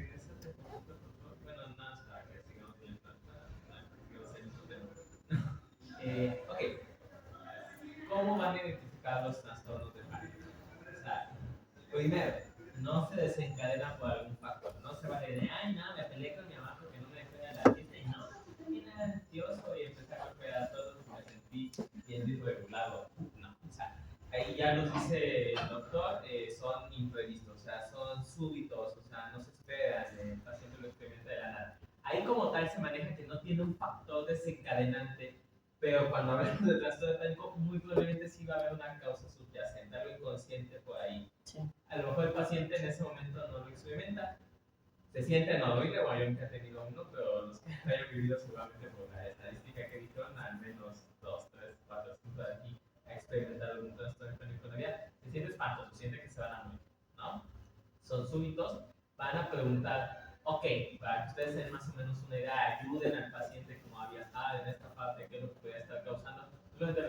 Ok, ¿cómo van a identificar los trastornos de pánico? O sea, primero, no se desencadena por algún factor. No se vale de, ay, no, me peleé con mi mamá porque no me dejó ir a la fiesta y no, era ansioso y empecé a golpear a todos y me sentí bien desregulado. No, o sea, ahí ya nos dice el doctor, son imprevistos, o sea, son súbitos, o sea, no se esperan, el paciente lo experimenta de la nada. Ahí como tal se maneja que no tiene un factor desencadenante, pero cuando hablamos de trastorno de pánico, muy probablemente sí va a haber una causa subyacente, algo inconsciente por ahí. Sí. A lo mejor el paciente en ese momento no lo experimenta, se siente no lo bueno, yo nunca he tenido uno, pero los que hayan vivido seguramente por la estadística que dijeron, al menos 2, 3, 4, 5 de aquí ha experimentado un trastorno de pánico en la vida, se siente espantoso, se siente que se van a morir, ¿no? Son súbitos, van a preguntar, ok, para que ustedes den más o menos una idea, ayuden al paciente como a viajar en esta parte, qué es lo que puede estar causando,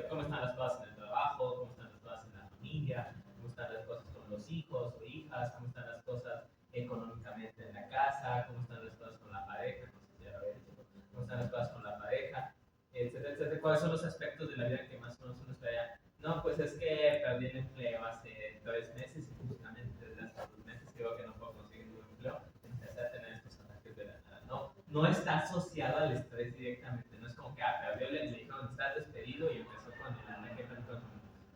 cómo están las cosas en el trabajo, cómo están las cosas en la familia, cómo están las cosas con los hijos o hijas, cómo están las cosas económicamente en la casa, cómo están las cosas con la pareja, no sé si ya lo había dicho, cómo están las cosas con la pareja, etcétera, etcétera. ¿Cuáles son los aspectos de la vida que más o menos uno espera? No, pues es que perdí el empleo hace 3 meses y justamente desde hace 2 meses creo que no puedo conseguir un empleo, empecé a tener estos ataques de la nada. No está asociado al estrés directamente, no es como que perdió el empleo, dijeron, estás despedido y empezó con el ataque de pánico.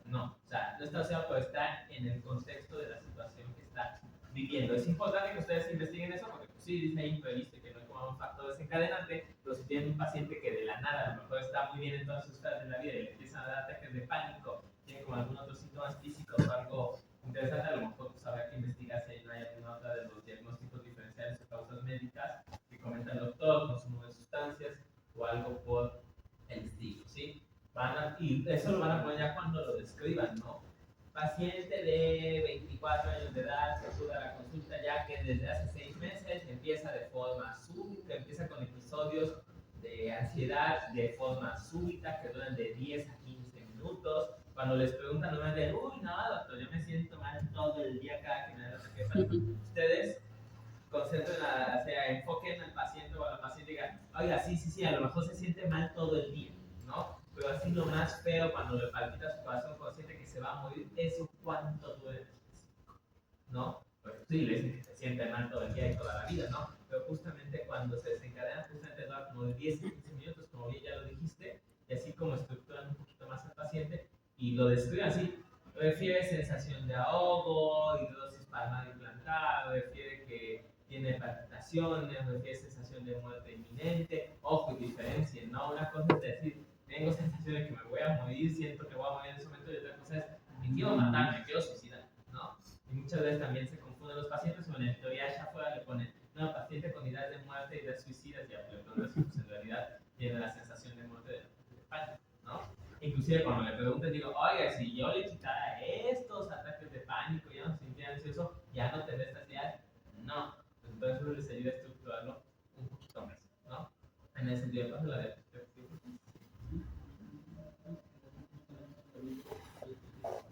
No, o sea, no está asociado, pero está en el contexto de la situación que está viviendo. Es importante que ustedes investiguen eso porque pues, sí dice imprevisto y que no es como un factor desencadenante, pero si tienen un paciente que de la nada a lo mejor está muy bien en todas sus fases de la vida y le empiezan a dar ataques de pánico, tiene como algunos otros síntomas físicos o algo interesante, a lo mejor pues habrá que investigar si no hay alguna otra de los diagnósticos diferenciales o causas médicas que comenta el doctor, consumo de sustancias o algo por el estilo, ¿sí? Y eso lo van a poner ya cuando lo describan, ¿no? Paciente de 24 años de edad se acude a la consulta ya que desde hace 6 meses empieza de forma súbita, empieza con episodios de ansiedad de forma súbita que duran de 10 a 15 minutos. Cuando les preguntan, no me dicen, uy, no, doctor, yo me siento mal todo el día cada que me da ataque de pánico. Ustedes concentren, enfoquen al paciente o a la paciente y digan, oiga, sí, a lo mejor se siente mal todo el día, ¿no? Pero así lo más feo cuando le palpita su corazón consciente que se va a morir, eso cuánto duele, ¿no? Pues sí, le dicen que se siente mal todo el día y toda la vida, ¿no? Pero justamente cuando se desencadena, justamente va como de 10 a 15 minutos, como bien ya lo dijiste, y así como estructuran un poquito más al paciente y lo describen así, refiere sensación de ahogo, hidrosis palmar implantada, refiere que tiene palpitaciones, refiere sensación de muerte inminente. Ojo, y diferencien, ¿no? Una cosa es decir, tengo sensación de que me voy a morir, siento que voy a morir en ese momento, y otra cosa es, me quiero matar, me quiero suicidar, ¿no? Y muchas veces también se confunden los pacientes, o en el teoría allá afuera le ponen, no, paciente con ideas de muerte, ideas suicidas, y aplicando eso, pues en realidad tiene la sensación de muerte de pánico, ¿no? Inclusive cuando le pregunten, digo, oiga, si yo le quitara estos ataques de pánico, ya no se sintiera ansioso, ya no tendría estas ideas, no. Entonces eso les ayuda a estructurarlo un poquito más, ¿no? En ese sentido, entonces la diapositiva.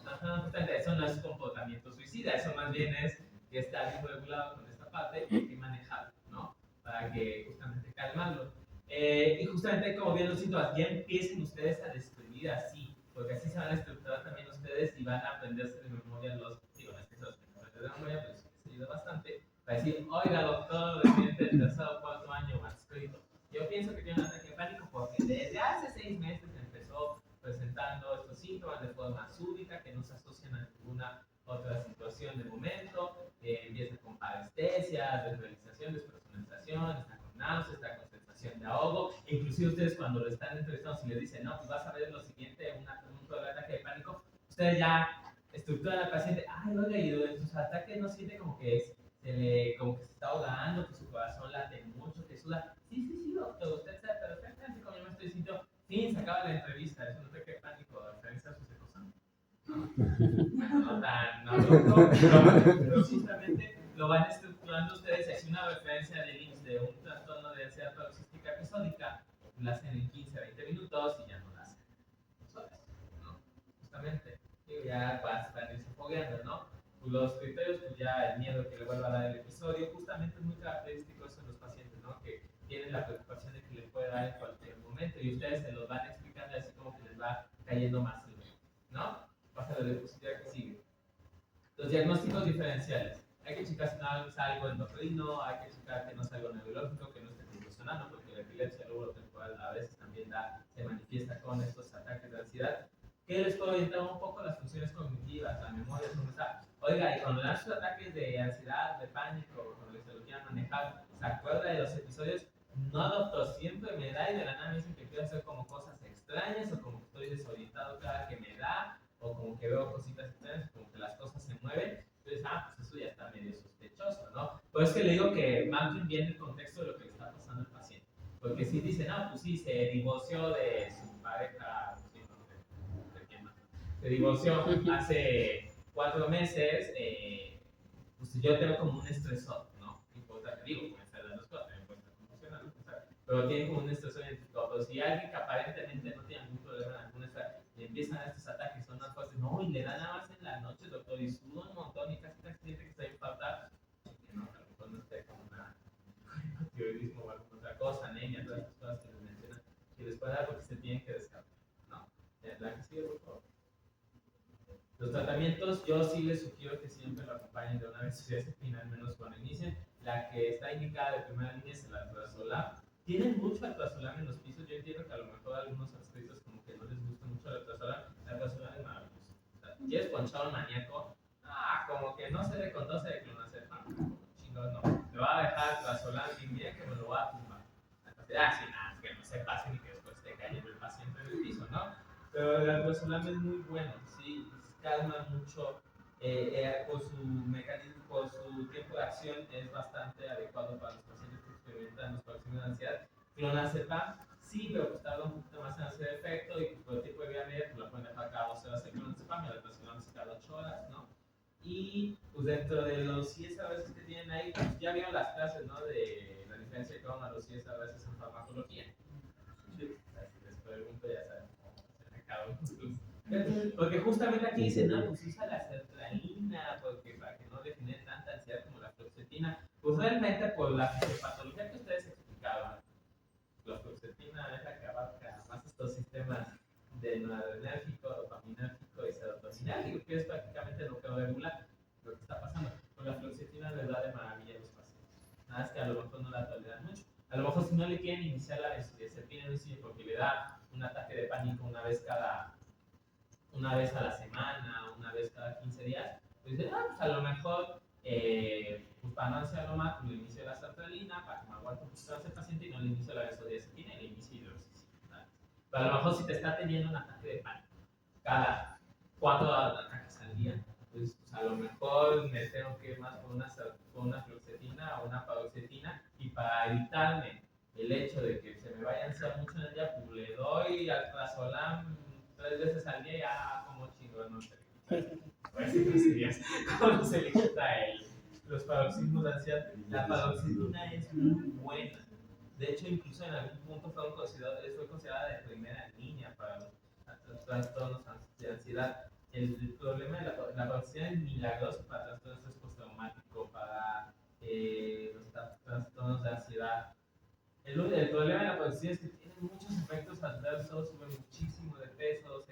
Ajá, justamente eso no es comportamiento suicida, eso más bien es que está bien regulado con esta parte y hay que manejarlo, ¿no? Para que justamente calmarlo. Y justamente como bien los síntomas, ya empiecen ustedes a describir así, porque así se van a estructurar también ustedes y van a aprenderse de memoria los, digo, no es que se los tengan que aprender de memoria, pero sí les ayuda bastante, para decir, oiga doctor, residente del tercer o cuarto año adscrito, yo pienso que tiene un ataque de pánico porque desde hace 6 meses empezó presentando estos síntomas de forma súbita que no se asocian a ninguna otra situación de momento, empieza con parestesia, desrealización, despersonalización, está con náuseas, está con sensación de ahogo, inclusive ustedes cuando lo están entrevistando, si les dicen, no, pues vas a ver lo siguiente, un problema de ataque de pánico, ustedes ya estructuran al paciente, ay, oiga, y durante sus ataques no siente como que como que se está ahogando, que su corazón late mucho, que suda. Sí, doctor, usted sabe perfectamente cómo yo me estoy sintiendo. Sí, se acaba la entrevista, es un ataque de pánico, a referencia a sus cosas. No tan, no, pero justamente lo van estructurando ustedes. Si una referencia de IMSS de un trastorno de ansiedad paroxística episódica, la hacen en 15 a 20 minutos y ya no la hacen en 2 horas, ¿no? Justamente, digo, ya van a irse fogueando, ¿no? Los criterios, pues ya el miedo que le vuelva a dar el episodio, justamente es muy característico eso en los pacientes, ¿no? Que tienen la preocupación de que le puede dar en cualquier momento y ustedes se los van explicando así como que les va cayendo más el miedo, ¿no? Pasa la diapositiva que sigue. Los diagnósticos diferenciales. Hay que checar si no es algo endocrino, hay que checar que no es algo neurológico, que no esté convulsionando, porque la epilepsia luego temporal a veces también se manifiesta con estos ataques de ansiedad. ¿Qué les puedo orientar un poco? Las funciones cognitivas, la memoria, cómo está. Oiga, y cuando dan sus ataques de ansiedad, de pánico, cuando se lo quieran manejar, ¿se acuerda de los episodios? No, doctor, siempre me da y de la nada me dicen que quiero hacer como cosas extrañas o como que estoy desorientado cada que me da o como que veo cositas extrañas, como que las cosas se mueven. Entonces, pues eso ya está medio sospechoso, ¿no? Por eso que le digo que marquen bien el contexto de lo que le está pasando al paciente. Porque si dicen, pues sí, se divorció de su pareja, se divorció hace 4 meses, pues yo tengo como un estresor, ¿no? No importa que digo, pueden ser las dos cosas, también puede estar confusionando, pero tiene como un estresor identificado. Pero si alguien que aparentemente no tiene algún problema en alguna esfera, le empiezan a estos ataques, son más fuertes, no, y le da nada más en la noche, doctor, y suda un montón y casi siente que está infartado, que no, a lo mejor no esté con una hipotiroidismo o alguna otra cosa, anemia, todas estas cosas que les mencionan, que les puede dar porque se tienen que descartar, ¿no? La que sigue, por favor. Los tratamientos, yo sí les sugiero que siempre lo acompañen de una benzodiazepina, al menos cuando inicien. La que está indicada de primera línea es el alprazolam. Tienen mucho alprazolam en los pisos. Yo entiendo que a lo mejor a algunos adscritos como que no les gusta mucho el alprazolam. El alprazolam es maravilloso. O sea, si eres ponchado maníaco, como que no se le conoce de clonazepam. Chingón, no. Me va a dejar alprazolam bien que me lo va a tumbar. Sí, nada, que no se pase ni que después te cayendo el paciente en el piso, ¿no? Pero el alprazolam es muy bueno, sí, calma mucho, por su mecanismo, por su tiempo de acción es bastante adecuado para los pacientes que experimentan los paroxismos de ansiedad. Clonazepam, sí, pero pues tarda un poquito más en hacer efecto y por el tipo de vía media, pues lo pueden dejar cada 12 horas el clonazepam y el alprazolam cada 8 horas, ¿no? Y pues dentro de los CSRS que tienen ahí, pues ya vieron las clases, ¿no? De la diferencia que van a los CSRS en farmacología. Sí, si les pregunto, ya saben, se me acabó. Porque justamente aquí dicen, no, pues usa la sertralina porque para que no le genere tanta ansiedad como la fluoxetina. Pues realmente por la fisiopatología que ustedes explicaban, la fluoxetina es la que abarca más estos sistemas de noradrenérgico, dopaminérgico y serotoninérgico, que es prácticamente lo que regula lo que está pasando. Con la fluoxetina les da de maravilla a los pacientes. Nada, es que a lo mejor no la toleran mucho. A lo mejor si no le quieren iniciar la benzodiazepina porque le da un ataque de pánico una vez a la semana, una vez cada 15 días, pues dicen, pues a lo mejor pues para no hacerlo más, pues le inicio la sertralina, para que me aguante un poquito más el paciente y no le inicio la benzodiazepina y le inicio hidroxicina. Pero a lo mejor si te está teniendo un ataque de pánico cada 4 ataques al día, pues a lo mejor me tengo que ir más con una fluoxetina o una paroxetina, y para evitarme el hecho de que se me vaya a ansiar mucho en el día, pues le doy alprazolam 3 veces al día y ya como chingón no se le quita. Pues sí, días, ¿cómo se le quita los paroxismos de ansiedad? La paroxetina es muy buena. De hecho, incluso en algún punto fue considerada de primera línea para los trastornos de ansiedad. El problema de la paroxetina es milagroso para trastornos de estrés postraumático, para los trastornos de ansiedad. El problema de la paroxetina es que tiene muchos efectos adversos, sube muchísimo de peso,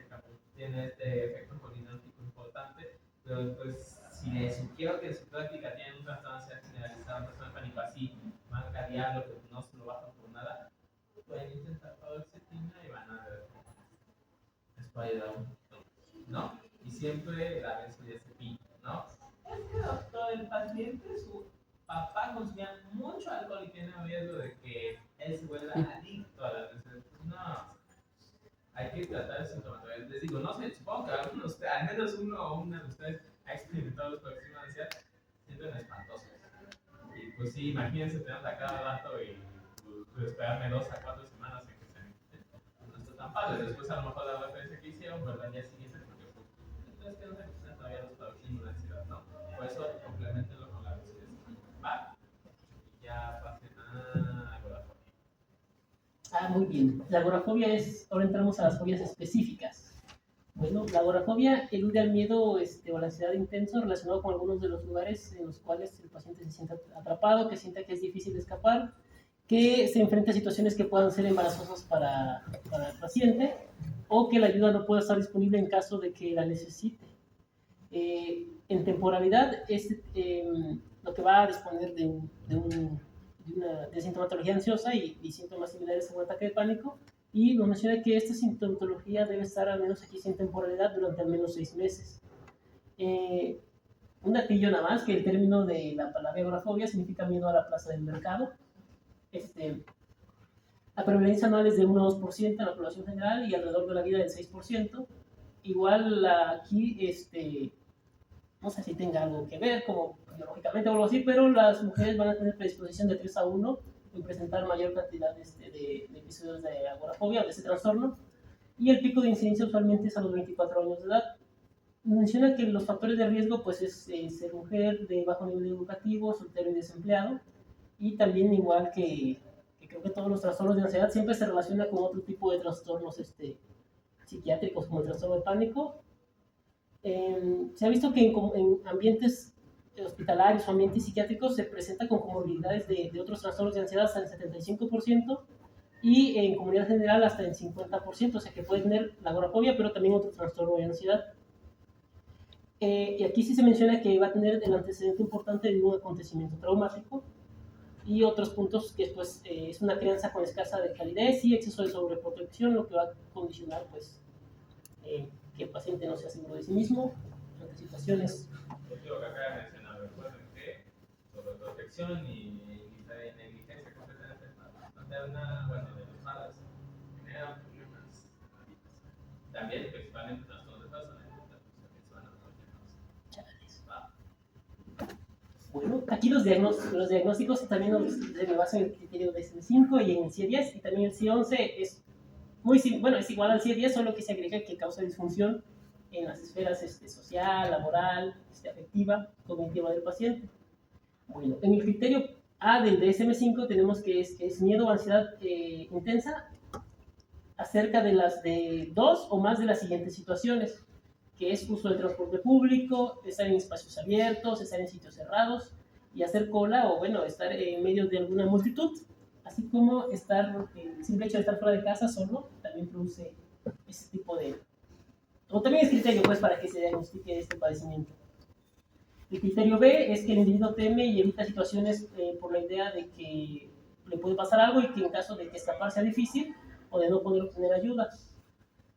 tiene este efecto colinérgico importante, pero pues si le sugiero que en su práctica tienen un trastorno de ansiedad generalizado, un trastorno de pánico así, marca diablo, que no se lo bajan por nada, pueden intentar paroxetina y van a ver cómo les puede ayudar un poquito, ¿no? Y siempre la benzodiazepina, ¿no? Es que, doctor, el paciente, su papá consumía mucho alcohol y tiene riesgo de que él se vuelva adicto a la benzodiazepina. No, hay que tratar de sintomatología. Les digo, no sé, supongo que algunos de ustedes, al menos uno o una de ustedes ha experimentado los paroxismos de ansiedad, sienten espantosos. Y pues sí, imagínense tenerlos a cada rato y pues, esperarme 2 a 4 semanas en que se me quite. No está tan padre. Después a lo mejor la referencia que hicieron, ¿verdad? Al día siguiente, porque pues, entonces que no se presentan todavía los paroxismos de ansiedad, ¿no? Por eso complementenlo con la benzodiazepina. ¿Va? Y ya pasen a agorafobia. Muy bien. La agorafobia es, ahora entramos a las fobias específicas. Bueno, la agorafobia elude al miedo o la ansiedad intenso relacionado con algunos de los lugares en los cuales el paciente se siente atrapado, que sienta que es difícil escapar, que se enfrenta a situaciones que puedan ser embarazosas para el paciente, o que la ayuda no pueda estar disponible en caso de que la necesite. En temporalidad es lo que va a disponer de sintomatología ansiosa y síntomas similares a un ataque de pánico, y nos menciona que esta sintomatología debe estar al menos aquí sin temporalidad durante al menos 6 meses. Un datillo nada más, que el término de la palabra agorafobia significa miedo a la plaza del mercado. La prevalencia anual es de 1 a 2% en la población general y alrededor de la vida del 6%. Igual aquí, no sé si tenga algo que ver, como biológicamente o algo así, pero las mujeres van a tener predisposición de 3 a 1 en presentar mayor cantidad de episodios de agorafobia o de ese trastorno, y el pico de incidencia usualmente es a los 24 años de edad. Menciona que los factores de riesgo pues es ser mujer, de bajo nivel educativo, soltero y desempleado, y también igual que creo que todos los trastornos de ansiedad siempre se relaciona con otro tipo de trastornos psiquiátricos como el trastorno de pánico. Se ha visto que en ambientes hospitalarios o ambientes psiquiátricos se presenta con comorbilidades de otros trastornos de ansiedad hasta el 75%, y en comunidad general hasta el 50%, o sea que puede tener la agorafobia, pero también otro trastorno de ansiedad. Y aquí sí se menciona que va a tener el antecedente importante de un acontecimiento traumático, y otros puntos que pues, es una crianza con escasa de calidez y exceso de sobreprotección, lo que va a condicionar pues, que el paciente no sea seguro de sí mismo ante situaciones. Lo que acaba de mencionar, recuerden que sobreprotección y negligencia completamente materna, bueno, de los padres, generan problemas. También, principalmente, trastornos de personalidad. Bueno, aquí los diagnósticos también se basan en el criterio de CIE-5 y en el CIE-10, y también el CIE-11 es es igual al CIE-10, solo que se agrega que causa disfunción en las esferas social, laboral, afectiva, cognitiva del paciente. Bueno, en el criterio A del DSM-5 tenemos que es miedo o ansiedad intensa acerca de 2 o más de las siguientes situaciones, que es uso del transporte público, estar en espacios abiertos, estar en sitios cerrados y hacer cola, o bueno, estar en medio de alguna multitud, así como el simple hecho de estar fuera de casa solo también produce ese tipo de... O también es criterio pues para que se diagnostique este padecimiento. El criterio B es que el individuo teme y evita situaciones por la idea de que le puede pasar algo y que en caso de que escapar sea difícil o de no poder obtener ayuda.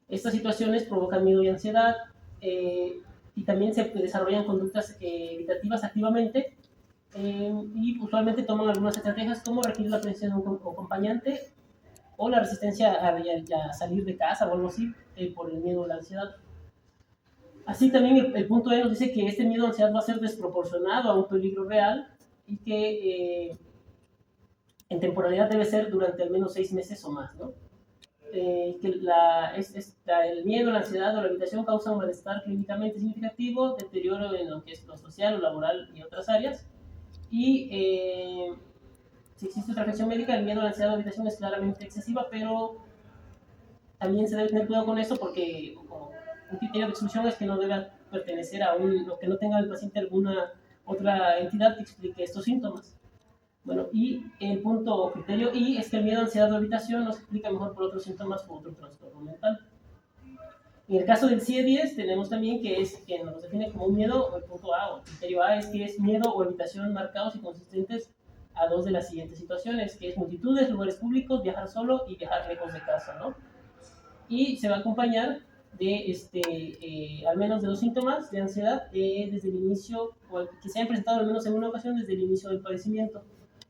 Estas situaciones provocan miedo y ansiedad, y también se desarrollan conductas evitativas activamente, y usualmente toman algunas estrategias como requerir la presencia de un acompañante o la resistencia a salir de casa o algo así por el miedo o la ansiedad. Así también el punto E nos dice que este miedo o ansiedad va a ser desproporcionado a un peligro real y que en temporalidad debe ser durante al menos 6 meses o más, ¿no? Que el miedo, la ansiedad o la evitación causa un malestar clínicamente significativo, deterioro en lo que es lo social, lo laboral y otras áreas. Y si existe otra afección médica, el miedo, la ansiedad o la evitación es claramente excesiva, pero también se debe tener cuidado con eso porque como un criterio de exclusión es que no debe pertenecer a o que no tenga el paciente alguna otra entidad que explique estos síntomas. Bueno, y el punto o criterio I es que el miedo, ansiedad o evitación no se explica mejor por otros síntomas u otro trastorno mental. En el caso del CIE-10 tenemos también que nos define como un miedo, o el punto A o el criterio A es que es miedo o evitación marcados y consistentes a 2 de las siguientes situaciones, que es multitudes, lugares públicos, viajar solo y viajar lejos de casa, ¿no? Y se va a acompañar de al menos de 2 síntomas de ansiedad desde el inicio, o que se hayan presentado al menos en una ocasión desde el inicio del padecimiento.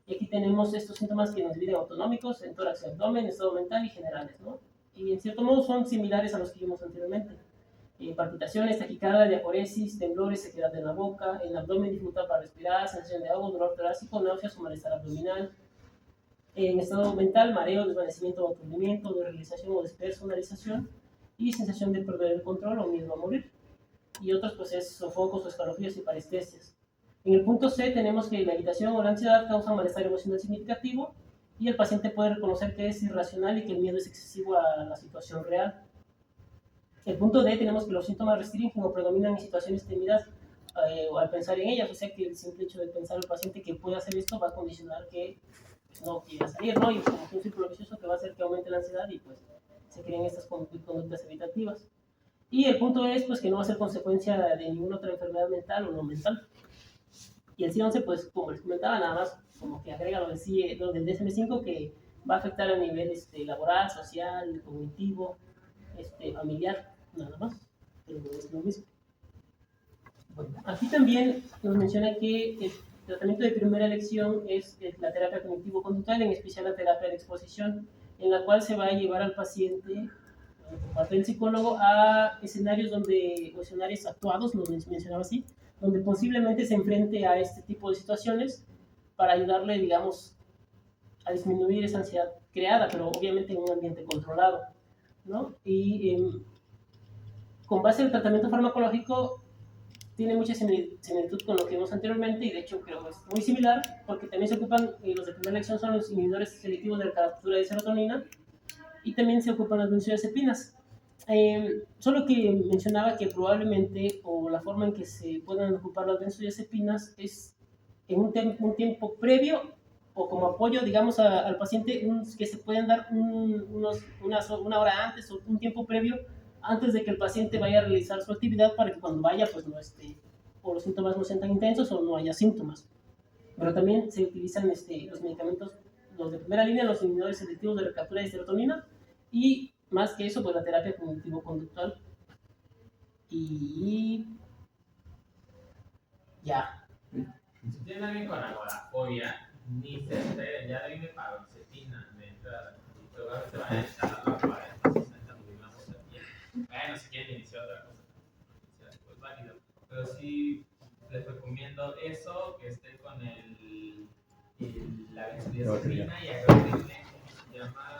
Y aquí tenemos estos síntomas que nos dividen autonómicos, en tórax y abdomen, estado mental y generales, ¿no? Y en cierto modo son similares a los que vimos anteriormente. Palpitaciones, taquicardia, diaforesis, temblores, sequedad en la boca, en el abdomen, dificultad para respirar, sensación de ahogo, dolor torácico, náuseas o malestar abdominal. En estado mental, mareo, desvanecimiento o aturdimiento, desrealización o despersonalización y sensación de perder el control o miedo a morir. Y otros pues es sofocos o escalofríos y parestesias. En el punto C tenemos que la evitación o la ansiedad causan malestar emocional significativo y el paciente puede reconocer que es irracional y que el miedo es excesivo a la situación real. El punto D tenemos que los síntomas restringen o predominan en situaciones temidas o al pensar en ellas, o sea que el simple hecho de pensar al paciente que puede hacer esto va a condicionar que no quiera salir, ¿no? Y es como un círculo vicioso que va a hacer que aumente la ansiedad y pues se creen estas conductas evitativas. Y el punto es pues que no va a ser consecuencia de ninguna otra enfermedad mental o no mental. Y el C11, pues como les comentaba, nada más como que agrega lo del DSM-5 que va a afectar a nivel laboral, social, cognitivo, familiar, nada más, pero no es lo mismo. Bueno, aquí también nos menciona que el tratamiento de primera elección es la terapia cognitivo-conductual, en especial la terapia de exposición, en la cual se va a llevar al paciente, por parte del psicólogo, a escenarios actuados, nos mencionaba así, donde posiblemente se enfrente a este tipo de situaciones para ayudarle, digamos, a disminuir esa ansiedad creada, pero obviamente en un ambiente controlado, ¿no? Y con base en el tratamiento farmacológico tiene mucha similitud con lo que vimos anteriormente y de hecho creo que es muy similar porque también se ocupan, los de primera elección son los inhibidores selectivos de la captura de serotonina y también se ocupan las benzodiazepinas. Solo que mencionaba que probablemente o la forma en que se puedan ocupar las benzodiazepinas es en un tiempo previo o como apoyo, digamos, al paciente, que se pueden dar una hora antes o un tiempo previo antes de que el paciente vaya a realizar su actividad para que cuando vaya pues no esté, o los síntomas no sean tan intensos o no haya síntomas. Pero también se utilizan los medicamentos, los de primera línea, los inhibidores selectivos de recaptura de serotonina y más que eso pues la terapia cognitivo-conductual y ya. Si tienen alguien con agorafobia, ni se enteren, ya deben de paroxetina de entrada. Y probablemente van a echar la 40-60 miligramos al día. Bueno, si quieren iniciar otra cosa, pues válido. Pero sí les recomiendo eso, que esté con la benzodiazepina y agregarle, ¿cómo se llama?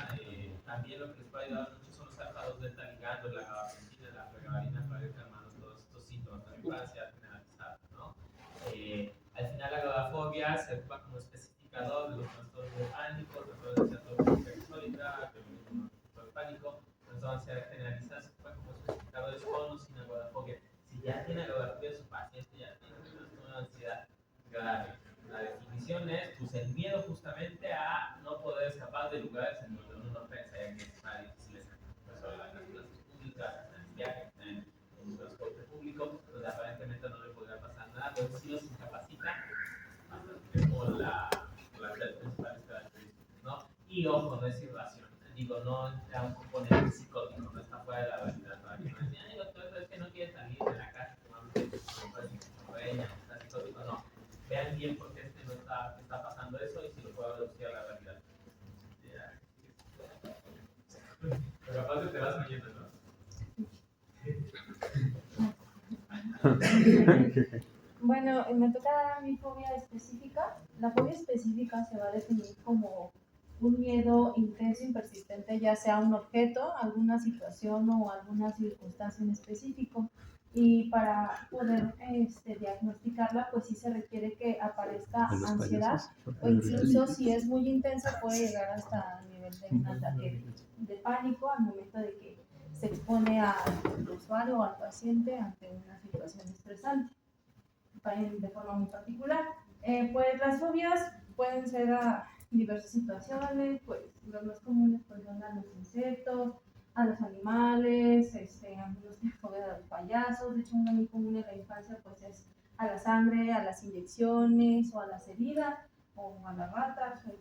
También lo que les puede ayudar mucho son los alfados delta-ligandos, la gabapentina, la pregabalina para ir calmando todos estos síntomas, también para ansiedad generalizada, ¿no? Al final la agorafobia se ocupa como especificador de los trastornos de pánico, trastornos de ansiedad sólida, trastorno de pánico, trastornos de ansiedad generalizada se ocupa como especificadores con o sin agorafobia. Si ya tiene agorafobia, su paciente ya tiene un trastorno de ansiedad grave. La definición es pues, el miedo justamente a no poder escapar de lugares en donde uno no pensaría que es tan difícil escapar. Por eso las plazas públicas, en el viaje, en el transporte público, donde aparentemente no le podría pasar nada, pero sí los incapacita, es como las principales características, ¿no? Y ojo, no es irracional, digo, no da un componente psicótico, no está fuera de la realidad, para que no decían, ay, doctor, es que no quiere salir de la casa, está psicótico, no. Vean bien porque este está pasando eso y si lo puedo reducir a la realidad. Pero aparte te vas mañana, ¿no? Bueno, me toca mi fobia específica. La fobia específica se va a definir como un miedo intenso y persistente, ya sea un objeto, alguna situación o alguna circunstancia en específico. Y para poder diagnosticarla, pues sí se requiere que aparezca ansiedad o incluso si es muy intensa puede llegar hasta el nivel de un ataque de pánico al momento de que se expone al usuario o al paciente ante una situación estresante de forma muy particular. Pues las fobias pueden ser a diversas situaciones, pues los más comunes pues son a los insectos, a los animales, algunos tienen fobia a los payasos. De hecho una muy común en la infancia pues es a la sangre, a las inyecciones o a las heridas o a las ratas o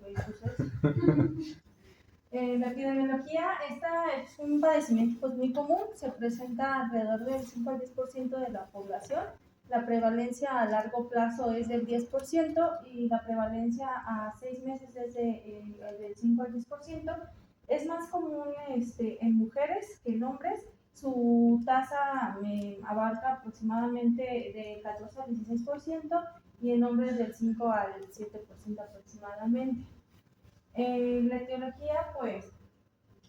la epidemiología, esta es un padecimiento pues, muy común, se presenta alrededor del 5 al 10% de la población. La prevalencia a largo plazo es del 10% y la prevalencia a 6 meses es del 5 al 10%. Es más común en mujeres que en hombres. Su tasa abarca aproximadamente de 14 al 16% y en hombres del 5 al 7% aproximadamente. La etiología, pues,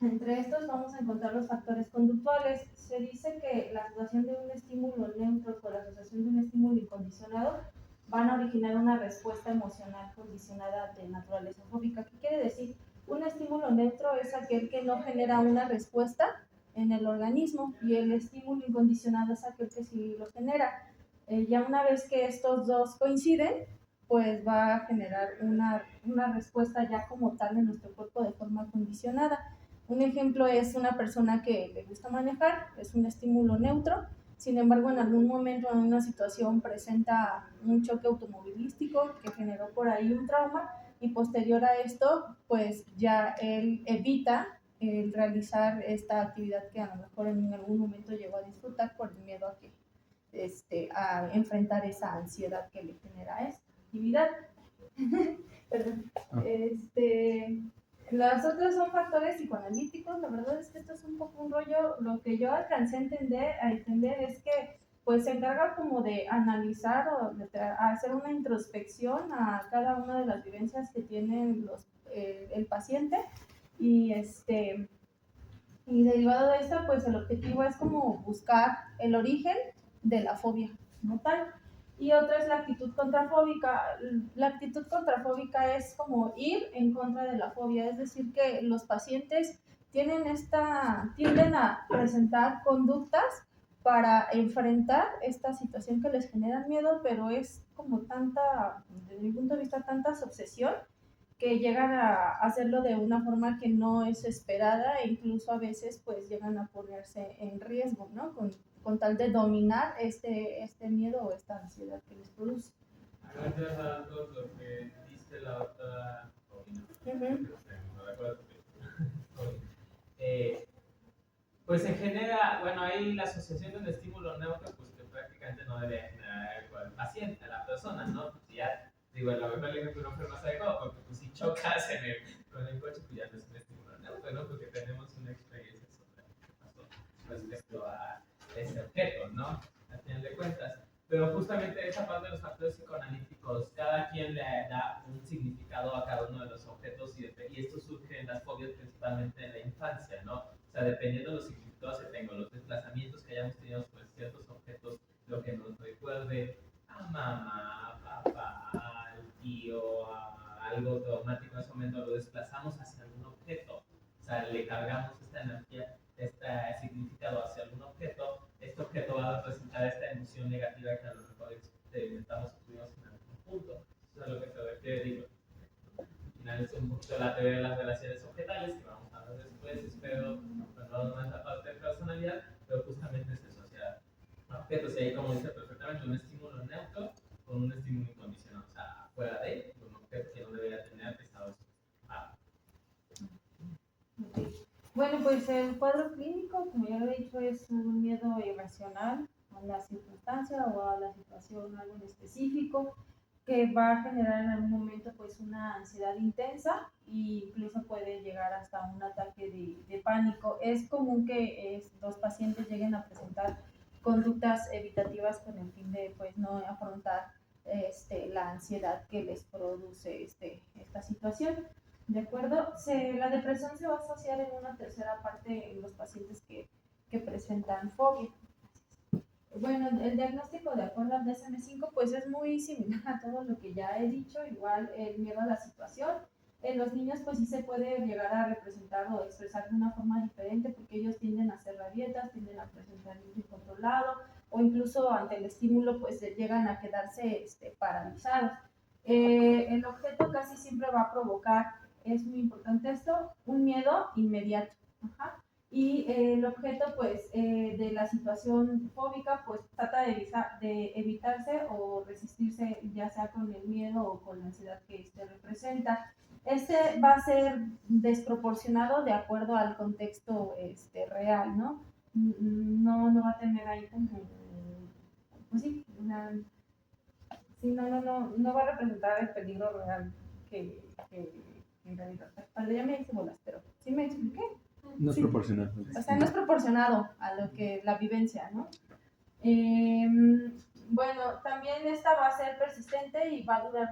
entre estos vamos a encontrar los factores conductuales. Se dice que la situación de un estímulo neutro con la asociación de un estímulo incondicionado van a originar una respuesta emocional condicionada de naturaleza fóbica. ¿Qué quiere decir? Un estímulo neutro es aquel que no genera una respuesta en el organismo y el estímulo incondicionado es aquel que sí lo genera. Ya una vez que estos dos coinciden, pues va a generar una respuesta ya como tal en nuestro cuerpo de forma condicionada. Un ejemplo es una persona que le gusta manejar, es un estímulo neutro, sin embargo en algún momento en una situación presenta un choque automovilístico que generó por ahí un trauma y posterior a esto pues ya él evita el realizar esta actividad que a lo mejor en algún momento llegó a disfrutar por el miedo a que a enfrentar esa ansiedad que le genera esta actividad. Perdón. Las otras son factores psicoanalíticos. La verdad es que esto es un poco un rollo. Lo que yo alcancé a entender es que pues se encarga como de analizar o de hacer una introspección a cada una de las vivencias que tiene el paciente y y derivado de esto, pues el objetivo es como buscar el origen de la fobia como tal. Y otra es la actitud contrafóbica. La actitud contrafóbica es como ir en contra de la fobia, es decir, que los pacientes tienden a presentar conductas para enfrentar esta situación que les genera miedo, pero es como tanta, desde mi punto de vista, tanta obsesión que llegan a hacerlo de una forma que no es esperada e incluso a veces pues llegan a ponerse en riesgo, ¿no? Con tal de dominar este miedo o esta ansiedad que les produce. Gracias a todos lo que dice la doctora Paulina. No recuerdo. Pues se genera, bueno, hay la asociación de un estímulo neutro, pues que prácticamente no debe generar al paciente, a la persona, ¿no? Pues ya, digo, a lo mejor el ejemplo no fue más adecuado, porque pues si chocas con el coche, pues ya no es un estímulo neutro, ¿no? Porque tenemos una experiencia sobre lo que pasó respecto a ese objeto, ¿no? Al final de cuentas. Pero justamente esa parte de los factores psicoanalíticos, cada quien le da un significado a cada uno de los objetos y esto surge en las fobias principalmente en la infancia, ¿no? O sea, dependiendo de los significados que tengo, los desplazamientos que hayamos tenido sobre ciertos objetos, lo que nos recuerde a mamá, papá, al tío, a algo traumático en ese momento, lo desplazamos hacia algún objeto. O sea, le cargamos esta energía, este significado hacia algún objeto. Este objeto va a representar esta emoción negativa que a lo mejor experimentamos o tuvimos en algún punto. Eso es a lo que se refiere, digo. Al final es un poquito la teoría de las relaciones objetales, que vamos a hablar después, espero, cuando no esta parte de personalidad, pero justamente es eso, o sea, objetos, y ahí como dice perfectamente, un estímulo neutro con un estímulo incondicionado, o sea, fuera de un objeto que no debería tener estado expuesto. Okay. Bueno, pues el cuadro clínico, como ya lo he dicho, es un miedo irracional a la circunstancia o a la situación algo en específico. que va a generar en algún momento pues una ansiedad intensa e incluso puede llegar hasta un ataque de pánico. Es común que los pacientes lleguen a presentar conductas evitativas con el fin de pues no afrontar la ansiedad que les produce esta situación. ¿De acuerdo? La depresión se va a asociar en una tercera parte en los pacientes que presentan fobia. Bueno, el diagnóstico de acuerdo al DSM-5 pues es muy similar a todo lo que ya he dicho, igual el miedo a la situación. En los niños pues sí se puede llegar a representar o expresar de una forma diferente porque ellos tienden a hacer rabietas, tienden a presentar un incontrolado o incluso ante el estímulo pues llegan a quedarse paralizados. El objeto casi siempre va a provocar, es muy importante esto, un miedo inmediato. Ajá. Y el objeto pues de la situación fóbica pues trata de evitarse o resistirse ya sea con el miedo o con la ansiedad que representa. Va a ser desproporcionado de acuerdo al contexto real, ¿no? No va a tener ahí como, pues sí, sí, no va a representar el peligro real que en realidad. Ya me hice bolas, pero ¿sí me expliqué? No es Sí. proporcional. O sea, no es proporcionado a lo que la vivencia, ¿no? Bueno, también esta va a ser persistente y va a durar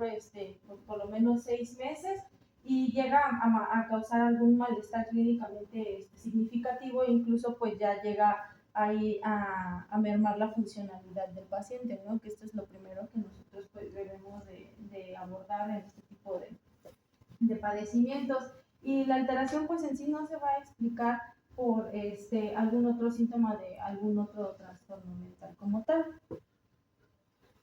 por lo menos 6 meses y llega a causar algún malestar clínicamente significativo e incluso pues ya llega ahí a mermar la funcionalidad del paciente, ¿no? Que esto es lo primero que nosotros pues debemos de abordar en este tipo de padecimientos. Y la alteración pues en sí no se va a explicar por algún otro síntoma de algún otro trastorno mental como tal.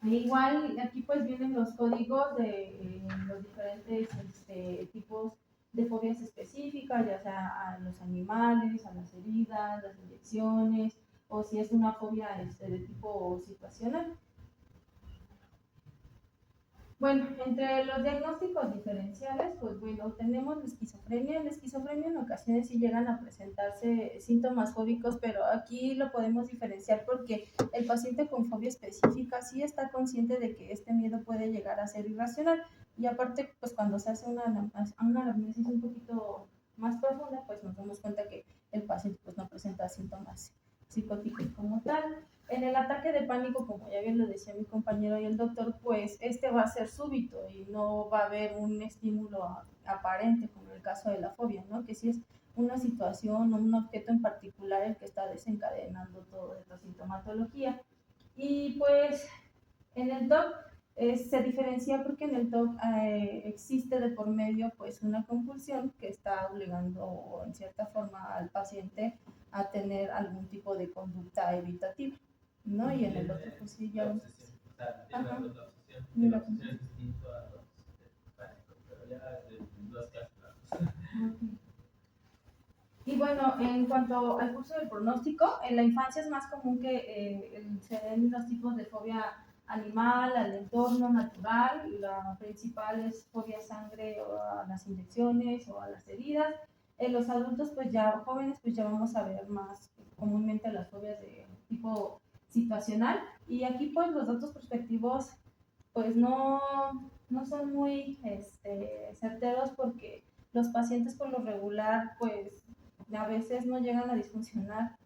Igual aquí pues vienen los códigos de los diferentes tipos de fobias específicas, ya sea a los animales, a las heridas, las inyecciones, o si es una fobia de tipo situacional. Bueno, entre los diagnósticos diferenciales, pues bueno, tenemos la esquizofrenia. La esquizofrenia en ocasiones sí llegan a presentarse síntomas fóbicos, pero aquí lo podemos diferenciar porque el paciente con fobia específica sí está consciente de que este miedo puede llegar a ser irracional. Y aparte, pues cuando se hace una anamnesis un poquito más profunda, pues nos damos cuenta que el paciente pues no presenta síntomas psicóticos como tal. En el ataque de pánico, como ya bien lo decía mi compañero y el doctor, pues va a ser súbito y no va a haber un estímulo aparente, como en el caso de la fobia, ¿no? Que si es una situación o un objeto en particular el que está desencadenando toda esta sintomatología. Y pues en el TOC se diferencia porque en el TOC existe de por medio pues una compulsión que está obligando en cierta forma al paciente a tener algún tipo de conducta evitativa, ¿no? Y en el otro pues sí ya... La obsesión, o sea, entiendo la obsesión. La obsesión es distinto a los pánicos, pero ya de dos casos. Y bueno, en cuanto al curso del pronóstico, en la infancia es más común que se den los tipos de fobia animal, al entorno natural. La principal es fobia a sangre o a las inyecciones o a las heridas. En los adultos, pues ya jóvenes, pues ya vamos a ver más comúnmente las fobias de tipo situacional. Y aquí pues los datos prospectivos pues no son muy certeros porque los pacientes por lo regular pues a veces no llegan a disfuncionar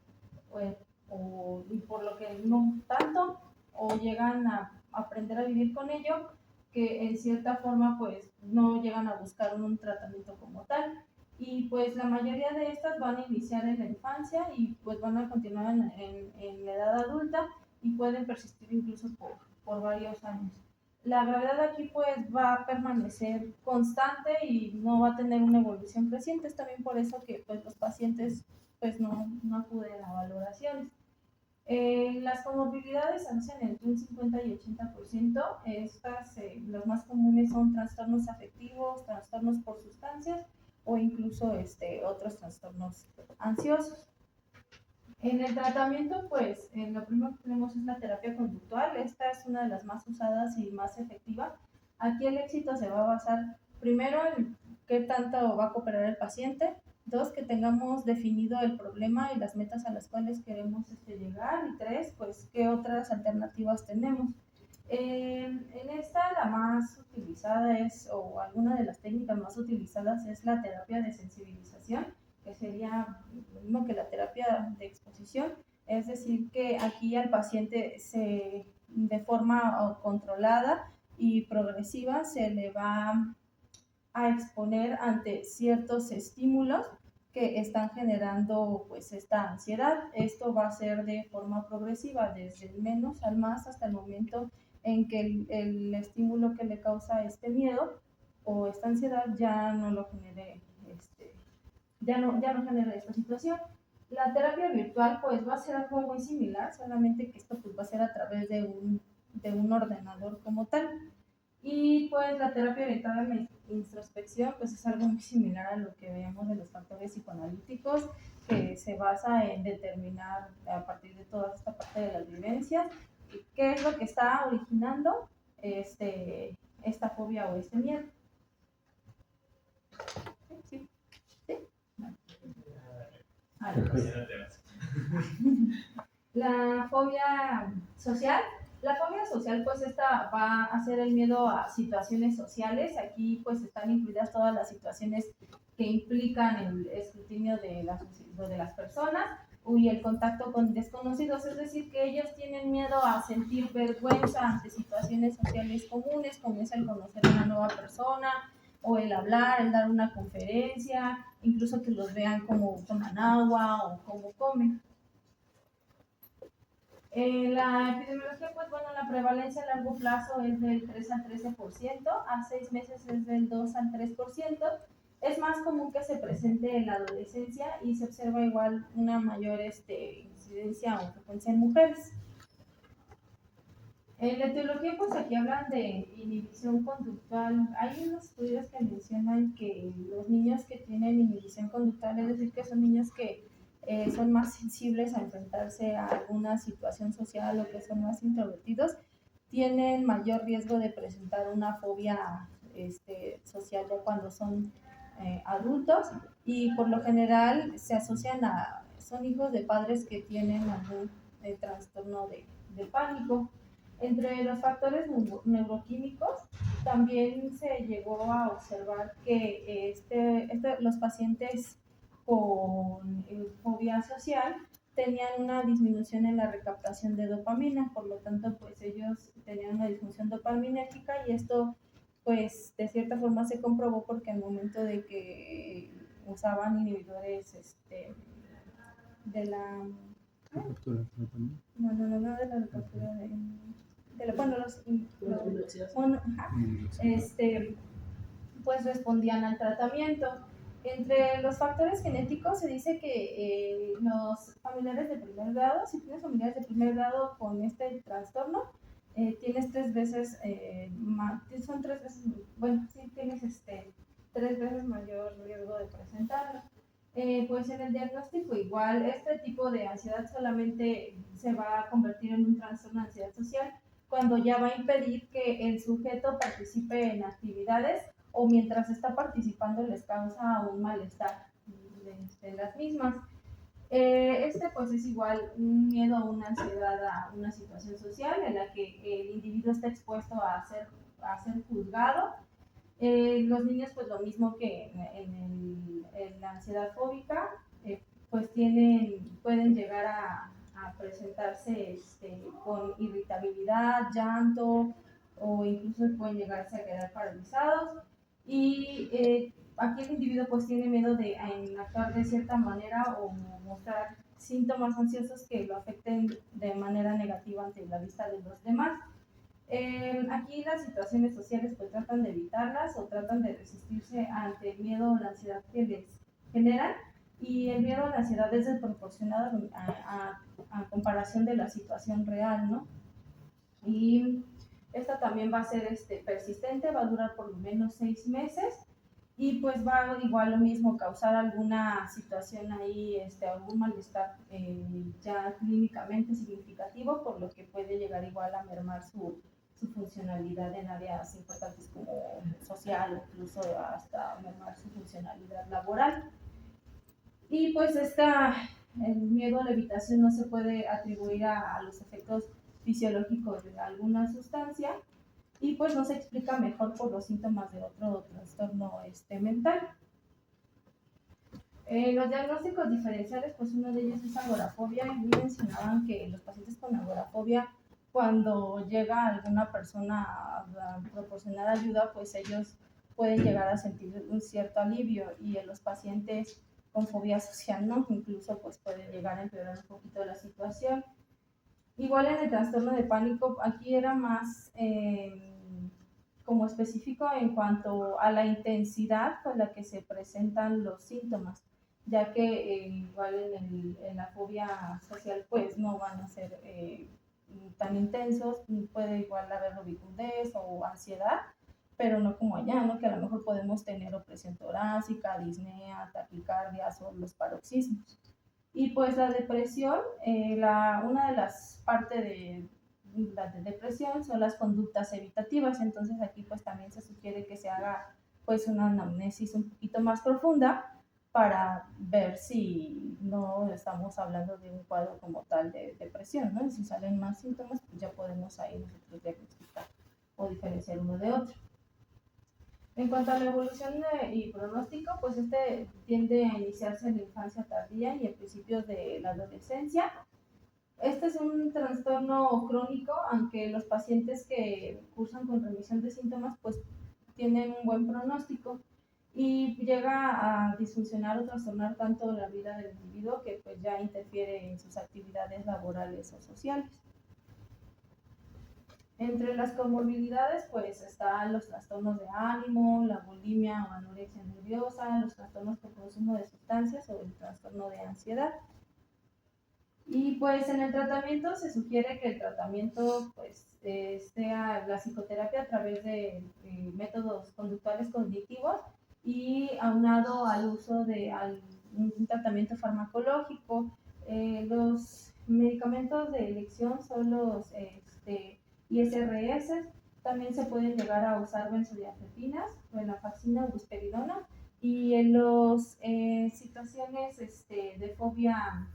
y por lo que no tanto o llegan a aprender a vivir con ello que en cierta forma pues no llegan a buscar un tratamiento como tal y pues la mayoría de estas van a iniciar en la infancia y pues van a continuar en la edad adulta y pueden persistir incluso por varios años. La gravedad aquí pues va a permanecer constante y no va a tener una evolución creciente. Es también por eso que pues los pacientes pues no acuden a valoraciones. Las comorbilidades anuncian entre un 50 y 80%. Estas, los más comunes son trastornos afectivos, trastornos por sustancias o incluso otros trastornos ansiosos. En el tratamiento, pues, lo primero que tenemos es la terapia conductual. Esta es una de las más usadas y más efectiva. Aquí el éxito se va a basar primero en qué tanto va a cooperar el paciente, dos, que tengamos definido el problema y las metas a las cuales queremos llegar, y tres, pues, qué otras alternativas tenemos. En esta la más utilizada es, o alguna de las técnicas más utilizadas es la terapia de sensibilización, que sería lo mismo que la terapia de exposición, es decir, que aquí al paciente de forma controlada y progresiva se le va a exponer ante ciertos estímulos que están generando pues esta ansiedad. Esto va a ser de forma progresiva, desde el menos al más hasta el momento en que el estímulo que le causa este miedo o esta ansiedad ya no lo genere, ya no genera esta situación. La terapia virtual pues va a ser algo muy similar, solamente que esto pues va a ser a través de un ordenador como tal. Y pues la terapia orientada a la introspección pues es algo muy similar a lo que vemos de los factores psicoanalíticos, que se basa en determinar a partir de toda esta parte de las vivencias qué es lo que está originando esta fobia o este miedo. ¿Sí? ¿Sí? La fobia social. La fobia social, pues esta va a ser el miedo a situaciones sociales. Aquí pues están incluidas todas las situaciones que implican el escrutinio de las personas y el contacto con desconocidos. Es decir, que ellos tienen miedo a sentir vergüenza ante situaciones sociales comunes, como es el conocer a una nueva persona, o el hablar, el dar una conferencia, incluso que los vean como toman agua o cómo comen. La epidemiología, pues bueno, la prevalencia a largo plazo es del 3 al 13%, a 6 meses es del 2 al 3%. Es más común que se presente en la adolescencia y se observa igual una mayor incidencia o frecuencia en mujeres. En la etiología, pues aquí hablan de inhibición conductal. Hay unos estudios que mencionan que los niños que tienen inhibición conductal, es decir, que son niños que son más sensibles a enfrentarse a alguna situación social o que son más introvertidos, tienen mayor riesgo de presentar una fobia social ya cuando son adultos, y por lo general se asocian son hijos de padres que tienen algún trastorno de pánico. Entre los factores neuroquímicos, también se llegó a observar que los pacientes con fobia social tenían una disminución en la recaptación de dopamina, por lo tanto, pues ellos tenían una disfunción dopaminérgica, y esto, pues, de cierta forma se comprobó porque al momento de que usaban inhibidores de la... No, de la recaptura bueno, pues respondían al tratamiento. Entre los factores genéticos se dice que los familiares de primer grado, si tienes familiares de primer grado con este trastorno, tienes 3 veces más, son 3 veces, bueno, sí tienes 3 veces mayor riesgo de presentarlo. Pues en el diagnóstico igual, este tipo de ansiedad solamente se va a convertir en un trastorno de ansiedad social cuando ya va a impedir que el sujeto participe en actividades o mientras está participando les causa un malestar de las mismas. Pues es igual un miedo o una ansiedad a una situación social en la que el individuo está expuesto a ser juzgado. Los niños, pues lo mismo que en la ansiedad fóbica, pues pueden llegar a presentarse con irritabilidad, llanto, o incluso pueden llegarse a quedar paralizados. Y aquí el individuo pues tiene miedo de actuar de cierta manera o mostrar síntomas ansiosos que lo afecten de manera negativa ante la vista de los demás. Aquí las situaciones sociales pues tratan de evitarlas o tratan de resistirse ante el miedo o la ansiedad que les generan, y el miedo a la ansiedad es desproporcionado a comparación de la situación real, ¿no? Y esta también va a ser persistente, va a durar por lo menos 6 meses, y pues va igual lo mismo, causar alguna situación ahí, algún malestar ya clínicamente significativo, por lo que puede llegar igual a mermar su funcionalidad en áreas importantes como social, o incluso hasta mermar su funcionalidad laboral. Y pues el miedo a la evitación no se puede atribuir a los efectos fisiológico de alguna sustancia y pues no se explica mejor por los síntomas de otro trastorno mental. Los diagnósticos diferenciales, pues uno de ellos es agorafobia, y mencionaban que los pacientes con agorafobia, cuando llega alguna persona a proporcionar ayuda, pues ellos pueden llegar a sentir un cierto alivio, y en los pacientes con fobia social no, incluso pues puede llegar a empeorar un poquito la situación. Igual en el trastorno de pánico, aquí era más como específico en cuanto a la intensidad con la que se presentan los síntomas, ya que igual en la fobia social pues no van a ser tan intensos, puede igual haber rubicundez o ansiedad, pero no como allá, ¿no? Que a lo mejor podemos tener opresión torácica, disnea, taquicardias o los paroxismos. Y pues la depresión, una de las partes de la depresión son las conductas evitativas, entonces aquí pues también se sugiere que se haga pues una anamnesis un poquito más profunda para ver si no estamos hablando de un cuadro como tal de depresión, ¿no? Y si salen más síntomas, pues ya podemos ahí nosotros diagnosticar o diferenciar uno de otro. En cuanto a la evolución y pronóstico, pues tiende a iniciarse en la infancia tardía y en principios de la adolescencia. Este es un trastorno crónico, aunque los pacientes que cursan con remisión de síntomas pues tienen un buen pronóstico, y llega a disfuncionar o trastornar tanto la vida del individuo que pues ya interfiere en sus actividades laborales o sociales. Entre las comorbilidades pues están los trastornos de ánimo, la bulimia o anorexia nerviosa, los trastornos por consumo de sustancias o el trastorno de ansiedad. Y pues en el tratamiento se sugiere que el tratamiento pues sea la psicoterapia a través de métodos conductuales cognitivos, y aunado al uso de un tratamiento farmacológico. Los medicamentos de elección son los ISRS. También se pueden llegar a usar benzodiazepinas, venlafaxina o busperidona, y en las situaciones de fobia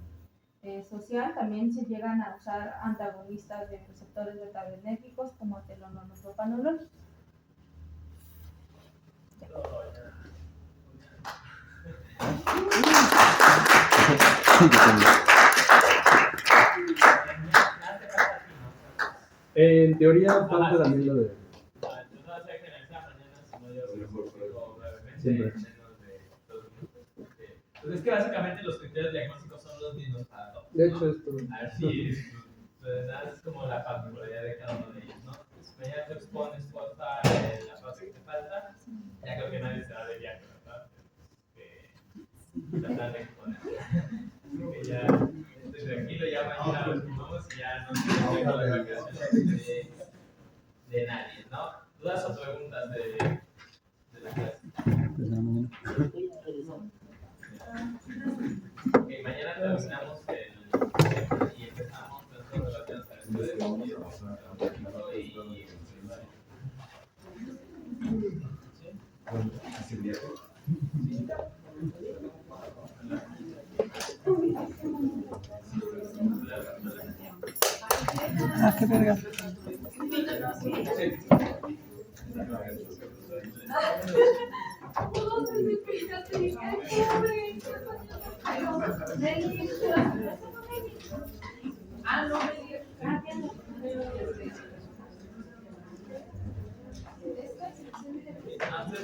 social también se llegan a usar antagonistas de receptores betaadrenérgicos como atenolol o propanolol. En teoría, falta también lo de. Siempre. Pues es que básicamente los criterios diagnósticos son los mismos para todos, ¿no? De hecho, esto. Así es. Entonces, es como la particularidad de cada uno de ellos, ¿no? Pues ya tú expones porfa la parte que te falta, ya creo que nadie se va de viaje, ¿verdad? Tratar de exponer. Que ya estoy tranquilo, ya mañana lo firmamos y ya no estoy con las vacaciones de nadie, ¿no? ¿Dudas o preguntas de la clase? Ok, mañana terminamos y empezamos nuestras relaciones con estudios Ah, qué verga.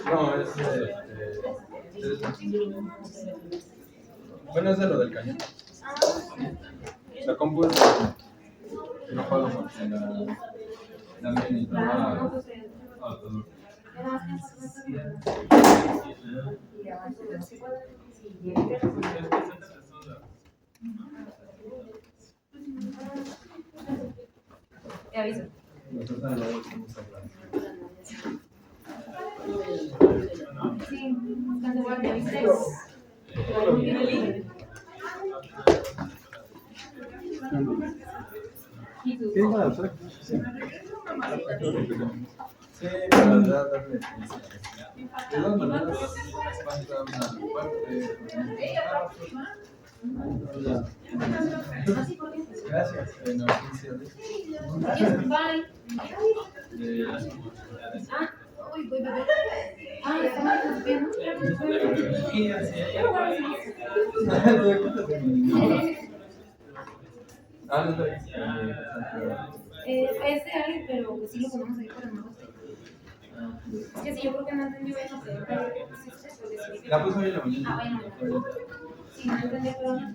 No, bueno, es de lo del cañón. La compu es no juego porque la administraba autodor. Te aviso. Nosotros no lo estamos hablando. Sí, cuando me avises. ¿Y tú? Sí, para usar. Sí, para darle. De todas maneras, falta una parte. Gracias. Bueno, Bye. Uy, voy a ver. Estamos bien. Es de alguien, pero pues sí lo ponemos ahí para no. Es que si yo creo que no entendió eso, pero la puso hoy en la mañana. ah, bueno. Sí, no entendí, pero no.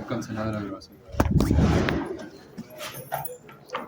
Cancelada la grabación.